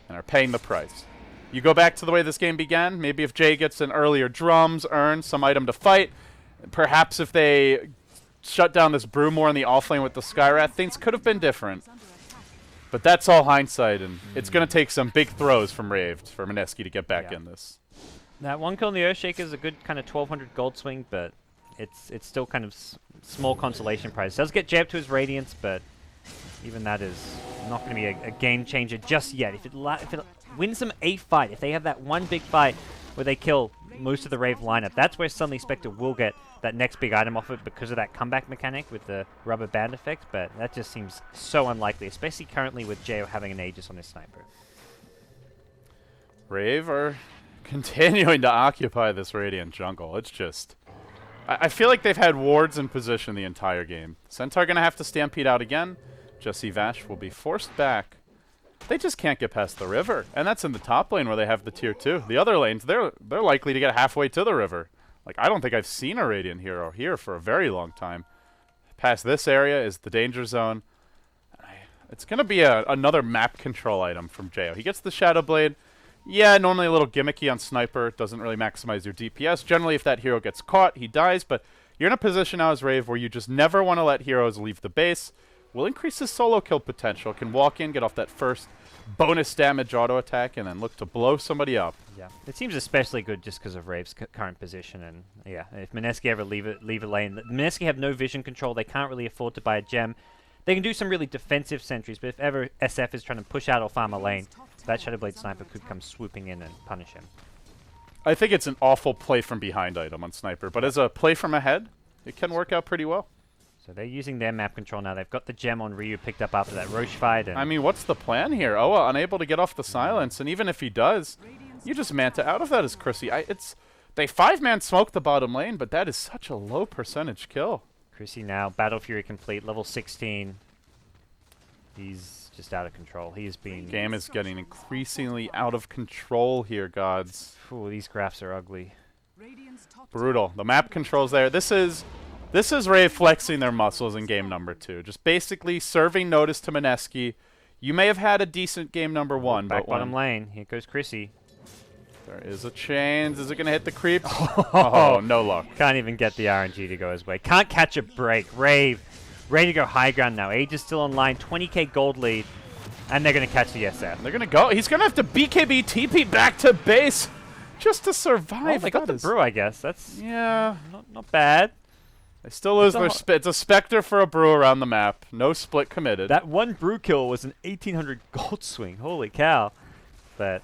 and are paying the price. You go back to the way this game began. Maybe if Jay gets an earlier drums, earns some item to fight, perhaps if they shut down this Brew more in the offlane with the Skywrath, things could have been different. But that's all hindsight, and it's going to take some big throws from Rave for Mineski to get back in this. That one kill in the Earthshaker is a good kind of 1,200 gold swing, but it's still kind of small consolation prize. It does get Jay up to his Radiance, but even that is not going to be a game changer just yet. If it wins them a fight, if they have that one big fight where they kill most of the Rave lineup, that's where suddenly Spectre will get that next big item off it because of that comeback mechanic with the rubber band effect, but that just seems so unlikely, especially currently with Jay having an Aegis on his sniper. Rave are continuing to occupy this Radiant jungle. It's just... I feel like they've had wards in position the entire game. Centaur going to have to stampede out again. Jesse Vash will be forced back. They just can't get past the river, and that's in the top lane where they have the tier 2. The other lanes, they're likely to get halfway to the river. Like, I don't think I've seen a Radiant hero here for a very long time. Past this area is the danger zone. It's going to be another map control item from Jo. He gets the Shadow Blade. Yeah, normally a little gimmicky on Sniper. Doesn't really maximize your DPS. Generally, if that hero gets caught, he dies, but you're in a position now as Rave where you just never want to let heroes leave the base. Will increase his solo kill potential. Can walk in, get off that first bonus damage auto attack, and then look to blow somebody up. Yeah, it seems especially good just because of Rave's current position, and yeah, if Mineski ever leave a lane, Mineski have no vision control. They can't really afford to buy a gem. They can do some really defensive sentries, but if ever SF is trying to push out or farm a lane, that Shadowblade Sniper could come swooping in and punish him. I think it's an awful play from behind item on Sniper, but as a play from ahead, it can work out pretty well. So they're using their map control now. They've got the gem on Ryu picked up after that Roche fight. And I mean, what's the plan here? Oa unable to get off the silence, and even if he does, you just Manta out of that as Chrissy. They 5-man smoke the bottom lane, but that is such a low percentage kill. Chrissy now, Battle Fury complete, level 16. He's just out of control. He's been... Game is getting increasingly out of control here, GoDz. Ooh, these graphs are ugly. Brutal. The map controls there. This is Rave flexing their muscles in game number 2. Just basically serving notice to Mineski. You may have had a decent game number 1, Back but bottom lane. Here goes Chrissy. There is a Chains. Is it going to hit the creep? Oh, no luck. Can't even get the RNG to go his way. Can't catch a break. Rave, ready to go high ground now. Age is still online. 20k gold lead. And they're going to catch the SF. They're going to go. He's going to have to BKB TP back to base just to survive. Oh, they got the brew, I guess. That's not bad. They still lose their it's a Spectre for a brew around the map. No split committed. That one brew kill was an 1800 gold swing. Holy cow. But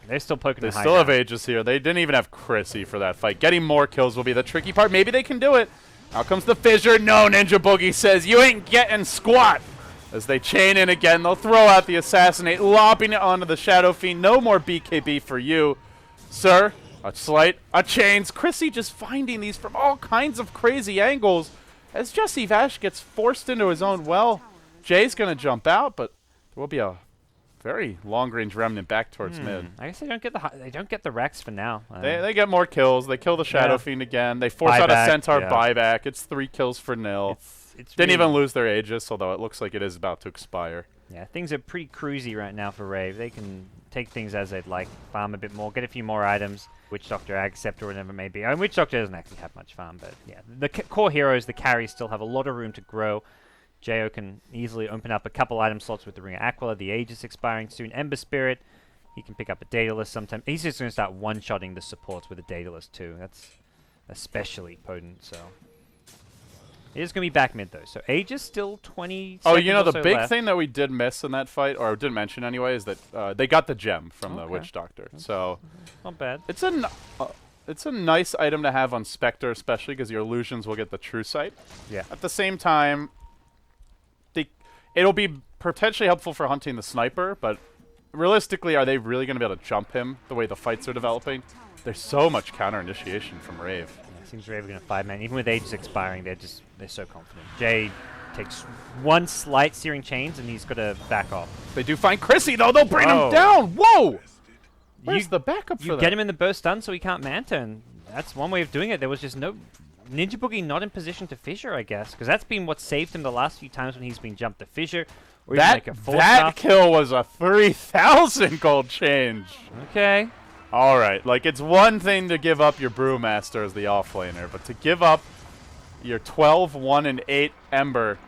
they're still poking They high still now. have Aegis here. They didn't even have Chrissy for that fight. Getting more kills will be the tricky part. Maybe they can do it. Out comes the Fissure. No, Ninja Boogie says, you ain't getting squat. As they chain in again, they'll throw out the Assassinate, lobbing it onto the Shadow Fiend. No more BKB for you, sir. A Slight, a Chains. Chrissy just finding these from all kinds of crazy angles. As Jesse Vash gets forced into his own well, Jay's going to jump out, but there will be a very long-range remnant back towards mid. I guess they don't get the Rex for now. They get more kills. They kill the Shadow Fiend again. They force out a Centaur buyback. It's 3 kills for nil. it's Didn't really, even lose their Aegis, although it looks like it is about to expire. Yeah, things are pretty cruisy right now for Rave. They can take things as they'd like, farm a bit more, get a few more items. Witch Doctor, Ag Scepter, whatever it may be. I mean, Witch Doctor doesn't actually have much farm, but yeah. The core heroes, the carries, still have a lot of room to grow. Jo can easily open up a couple item slots with the Ring of Aquila, the Aegis expiring soon. Ember Spirit, he can pick up a Daedalus sometime. He's just going to start one-shotting the supports with a Daedalus too. That's especially potent, so... It is going to be back mid, though. So Aegis still 20 Oh, seconds you know, or the so big left. thing that we did miss in that fight, or didn't mention anyway, is that they got the gem from the Witch Doctor. So Not bad. it's a nice item to have on Spectre, especially because your illusions will get the true sight. Yeah. At the same time, it'll be potentially helpful for hunting the sniper, but realistically, are they really going to be able to jump him the way the fights are developing? There's so much counter initiation from Rave. Seems Rave are going to 5-man. Even with Aegis expiring, they're so confident. Jay takes one slight Searing Chains, and he's got to back off. They do find Chrissy, though. They'll bring Whoa. him down. Whoa! Where's the backup for You that? get him in the burst stun so he can't Manta, and that's one way of doing it. There was just no... Ninja Boogie not in position to fissure, I guess, because that's been what saved him the last few times when he's been jumped to fissure, or even like a that kill was a 3,000 gold change. Okay. All right, like it's one thing to give up your Brewmaster as the offlaner, but to give up your 12, 1, and 8 Ember,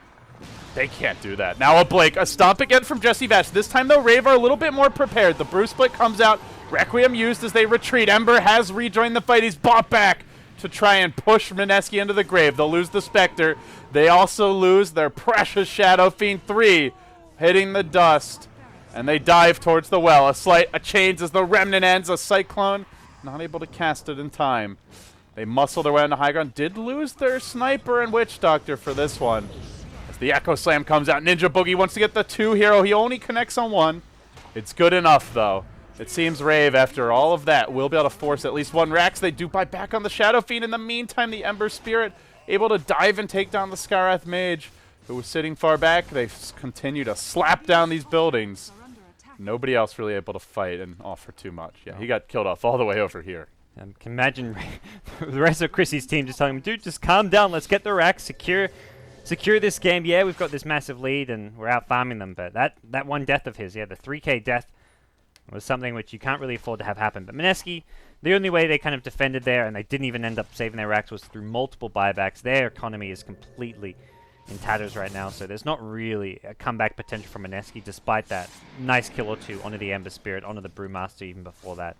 they can't do that. Now a Blake, a stomp again from Jesse Vash. This time though, Rave are a little bit more prepared. The Brew Split comes out, Requiem used as they retreat. Ember has rejoined the fight. He's bought back to try and push Mineski into the grave. They'll lose the Spectre. They also lose their precious Shadow Fiend 3, hitting the dust. And they dive towards the well. A chains as the Remnant ends. A Cyclone, not able to cast it in time. They muscle their way into high ground. Did lose their Sniper and Witch Doctor for this one. As the Echo Slam comes out, Ninja Boogie wants to get the 2 hero. He only connects on 1. It's good enough, though. It seems Rave, after all of that, will be able to force at least 1 Rax. They do buy back on the Shadow Fiend. In the meantime, the Ember Spirit able to dive and take down the Skarath Mage, who was sitting far back. They continue to slap down these buildings. Nobody else really able to fight and offer too much. Yeah, he got killed off all the way over here. Can imagine the rest of Chrissy's team just telling him, dude, just calm down. Let's get the racks, secure this game. Yeah, we've got this massive lead, and we're out farming them. But that one death of his, yeah, the 3k death, was something which you can't really afford to have happen. But Mineski, the only way they kind of defended there, and they didn't even end up saving their racks, was through multiple buybacks. Their economy is completely in tatters right now, so there's not really a comeback potential from Mineski, despite that nice kill or 2 onto the Ember Spirit, onto the Brewmaster even before that.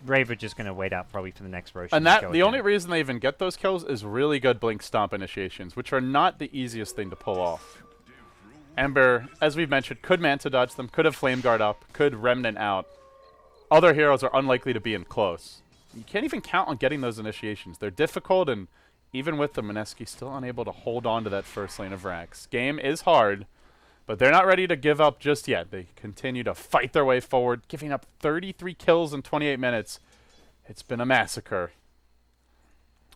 Rave are just going to wait out probably for the next Rosh. And the only reason they even get those kills is really good Blink Stomp initiations, which are not the easiest thing to pull off. Ember, as we've mentioned, could Manta dodge them, could have Flame Guard up, could Remnant out. Other heroes are unlikely to be in close. You can't even count on getting those initiations. They're difficult, and even with the Mineski still unable to hold on to that first lane of Rax. Game is hard, but they're not ready to give up just yet. They continue to fight their way forward, giving up 33 kills in 28 minutes. It's been a massacre.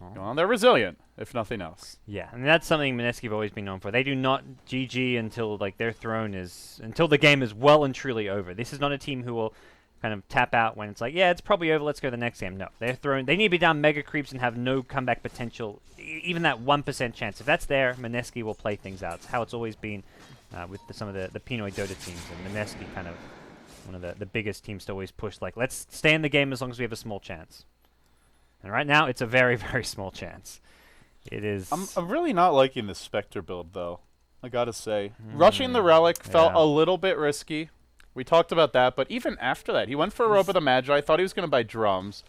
Well, they're resilient, if nothing else. Yeah, and that's something Mineski have always been known for. They do not GG until until the game is well and truly over. This is not a team who will kind of tap out when it's like, yeah, it's probably over, let's go to the next game. No, they need to be down mega creeps and have no comeback potential, even that 1% chance. If that's there, Mineski will play things out. It's how it's always been with some of the Pinoy Dota teams, and Mineski kind of one of the biggest teams to always push, like, let's stay in the game as long as we have a small chance. And right now, it's a very, very small chance. It is... I'm really not liking this Spectre build, though, I gotta say. Rushing the Relic felt a little bit risky. We talked about that, but even after that, he went for a Robe of the Magi. I thought he was going to buy drums.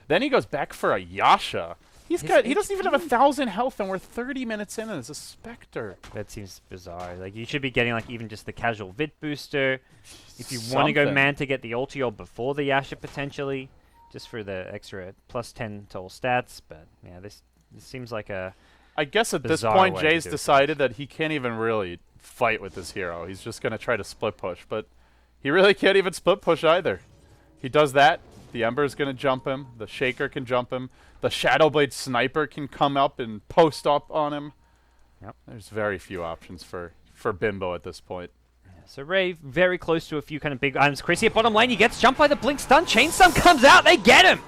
Then he goes back for a Yasha. He doesn't even have 1,000 health, and we're 30 minutes in as a Spectre. That seems bizarre. Like, you should be getting, like, even just the casual Vit booster. If you want to go Manta, get the ulti or before the Yasha, potentially, just for the extra plus 10 to all stats. But, yeah, this seems like a... I guess at this point, Jay's decided that he can't even really fight with this hero. He's just going to try to split push, but he really can't even split push either. He does that. The Ember's going to jump him. The Shaker can jump him. The Shadowblade Sniper can come up and post up on him. Yep. There's very few options for Bimbo at this point. Yeah, so Rave, very close to a few kind of big items. Chrissy at bottom lane, he gets jumped by the Blink Stun. Chain Stun comes out, they get him!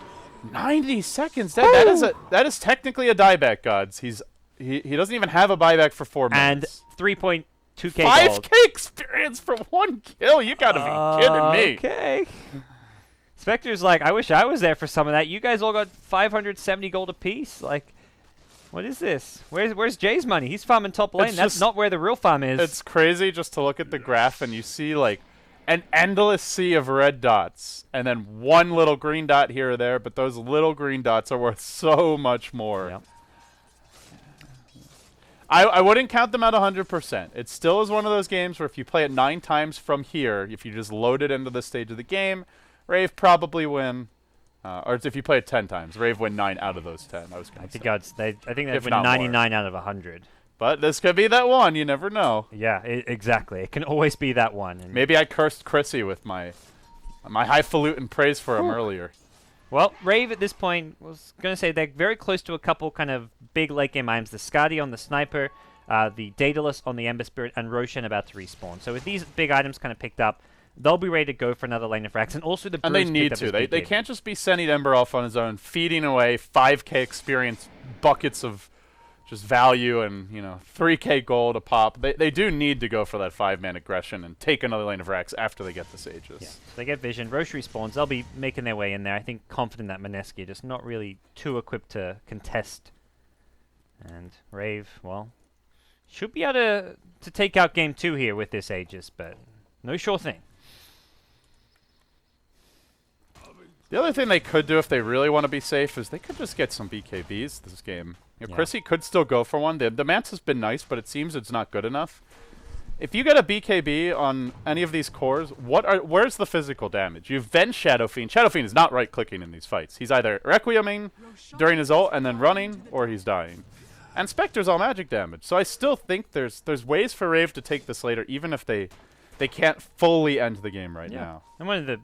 90 seconds. That is technically a dieback, GoDz. He's he doesn't even have a buyback for 4 And minutes. 3.2k 5k gold. experience for 1 kill. You gotta be kidding me. Okay. Spectre's like, I wish I was there for some of that. You guys all got 570 gold apiece. Like, what is this? Where's Jay's money? He's farming top lane. It's That's just- not where the real farm is. It's crazy just to look at the graph and you see like an endless sea of red dots and then one little green dot here or there, but those little green dots are worth so much more. Yep. I wouldn't count them at 100%. It still is one of those games where if you play it 9 times from here, if you just load it into this stage of the game, Rave probably win. Or if you play it 10 times, Rave win 9 out of those 10. I think they'd If win not more. 99 out of 100. But this could be that one. You never know. Yeah, exactly. It can always be that one. And Maybe I cursed Chrissy with my highfalutin praise for him earlier. well, Rave at this point was going to say they're very close to a couple kind of big late game items. The Skadi on the Sniper, the Daedalus on the Ember Spirit, and Roshan about to respawn. So with these big items kind of picked up, they'll be ready to go for another lane of racks. And also the And they Bruce need picked up to. his They BKB. can't just be sending Ember off on his own, feeding away 5k experience, buckets of just value, and 3k gold a pop. They do need to go for that 5-man aggression and take another lane of racks after they get the sages. Yeah, so they get vision. Roche respawns. They'll be making their way in there. I think confident that Mineski just not really too equipped to contest. And Rave, well, should be able to take out game 2 here with this Aegis, but no sure thing. The other thing they could do if they really want to be safe is they could just get some BKBs this game. Yeah. Chrissy could still go for one. The Manta's been nice, but it seems it's not good enough. If you get a BKB on any of these cores, where's the physical damage? You've then Shadow Fiend. Shadow Fiend is not right-clicking in these fights. He's either Requieming during his ult and then running, or he's dying. And Spectre's all magic damage. So I still think there's ways for Rave to take this later, even if they can't fully end the game right now. And one of the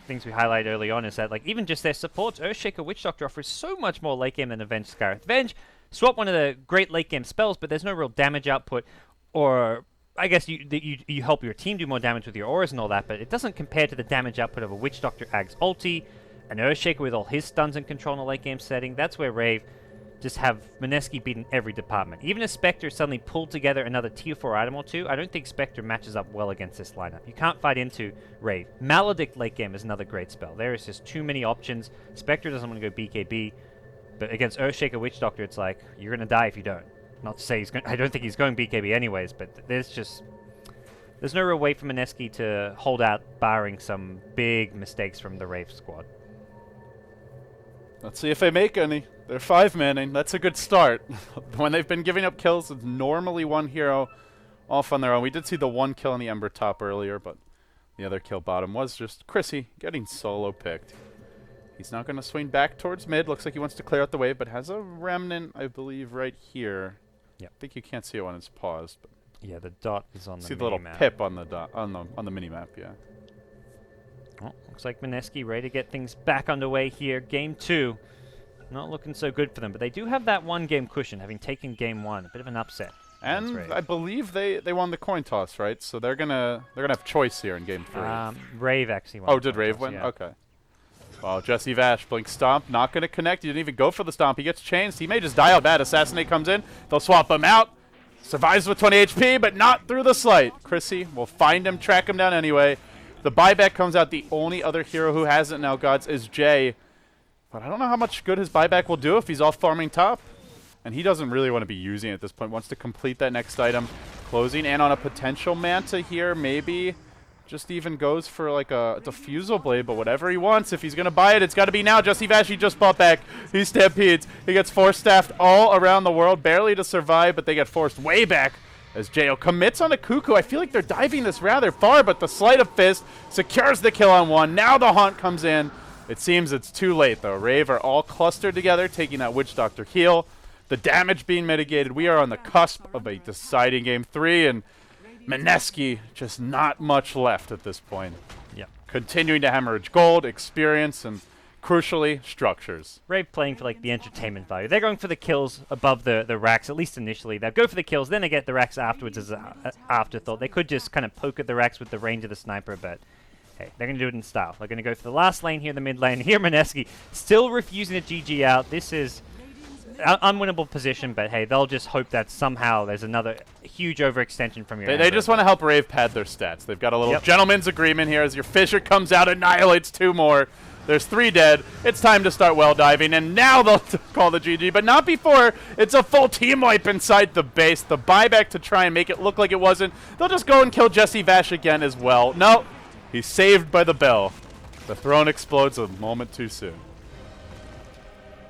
things we highlight early on is that even just their supports, Earthshaker Witch Doctor offers so much more late game than Avenge Scarith. Avenge, swap one of the great late game spells, but there's no real damage output, or I guess you help your team do more damage with your auras and all that, but it doesn't compare to the damage output of a Witch Doctor Ag's ulti, an Earthshaker with all his stuns and control in a late game setting. That's where Rave just have Mineski beaten every department. Even if Spectre suddenly pulled together another tier 4 item or two, I don't think Spectre matches up well against this lineup. You can't fight into Rave. Maledict late game is another great spell. There is just too many options. Spectre doesn't want to go BKB, but against Earthshaker Witch Doctor, it's like, you're going to die if you don't. Not to say I don't think he's going BKB anyways, but there's no real way for Mineski to hold out, barring some big mistakes from the Rave squad. Let's see if they make any. They're 5-manning. That's a good start. When they've been giving up kills, it's normally one hero off on their own. We did see the one kill on the Ember top earlier, but the other kill bottom was just Chrissy getting solo picked. He's now going to swing back towards mid. Looks like he wants to clear out the wave, but has a remnant, I believe, right here. Yep. I think you can't see it when it's paused. But Yeah, the dot is on the see the little mini-map. pip on the dot on the mini map. Yeah. Well, looks like Mineski ready to get things back underway here. Game 2. Not looking so good for them, but they do have that 1-game cushion, having taken game 1. A bit of an upset. And Rave. I believe they won the coin toss, right? So they're gonna have choice here in game 3. Rave actually won. Oh, the did coin Rave toss, win? yeah. Okay. Well, Jesse Vash, Blink Stomp, not going to connect. He didn't even go for the Stomp. He gets chained. He may just die out bad. Assassinate comes in. They'll swap him out. Survives with 20 HP, but not through the Slight. Chrissy will find him, track him down anyway. The buyback comes out. The only other hero who has it now, GoDz, is Jay. But I don't know how much good his buyback will do if he's off farming top. And he doesn't really want to be using it at this point. Wants to complete that next item. Closing in on a potential Manta here, maybe. Just even goes for like a Diffusal Blade, but whatever he wants. If he's going to buy it, it's got to be now. Jesse Vash, he just bought back. He stampedes. He gets force-staffed all around the world, barely to survive, but they get forced way back as Jo commits on a Cuckoo. I feel like they're diving this rather far, but the Sleight of Fist secures the kill on one. Now the Haunt comes in. It seems it's too late, though. Rave are all clustered together, taking that Witch Doctor heal. The damage being mitigated. We are on the cusp of a deciding game 3, and Mineski just not much left at this point. Yeah. Continuing to hemorrhage gold, experience, and crucially, structures. Rave playing for the entertainment value. They're going for the kills above the racks, at least initially. They'll go for the kills, then they get the racks afterwards as an afterthought. They could just kind of poke at the racks with the range of the sniper, but hey, they're going to do it in style. They're going to go for the last lane here, the mid lane. Here, Mineski still refusing to GG out. This is unwinnable position, but hey, they'll just hope that somehow there's another huge overextension from your They just want to help Rave pad their stats. They've got a little gentleman's agreement here as your Fissure comes out, annihilates 2 more. There's 3 dead. It's time to start well diving, and now they'll call the GG, but not before. It's a full team wipe inside the base. The buyback to try and make it look like it wasn't. They'll just go and kill Jesse Vash again as well. No, he's saved by the bell. The throne explodes a moment too soon.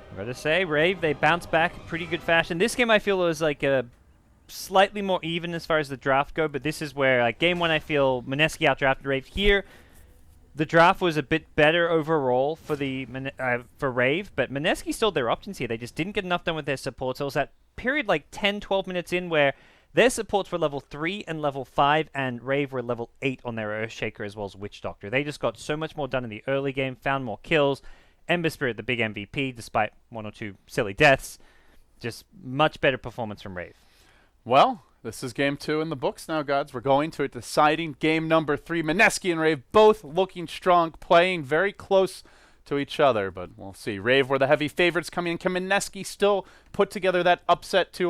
I'm going to say, Rave, they bounce back in pretty good fashion. This game I feel was like a slightly more even as far as the draft go, but this is where, like, game 1 I feel Mineski outdrafted Rave. Here, the draft was a bit better overall for for Rave, but Mineski still had their options here. They just didn't get enough done with their supports. So it was that period like 10, 12 minutes in where their supports were level 3 and level 5, and Rave were level 8 on their Earthshaker as well as Witch Doctor. They just got so much more done in the early game, found more kills. Ember Spirit, the big MVP, despite 1 or 2 silly deaths. Just much better performance from Rave. Well, this is game 2 in the books now, GoDz. We're going to a deciding game number 3. Mineski and Rave both looking strong, playing very close to each other, but we'll see. Rave were the heavy favorites coming in. Can Mineski still put together that upset 2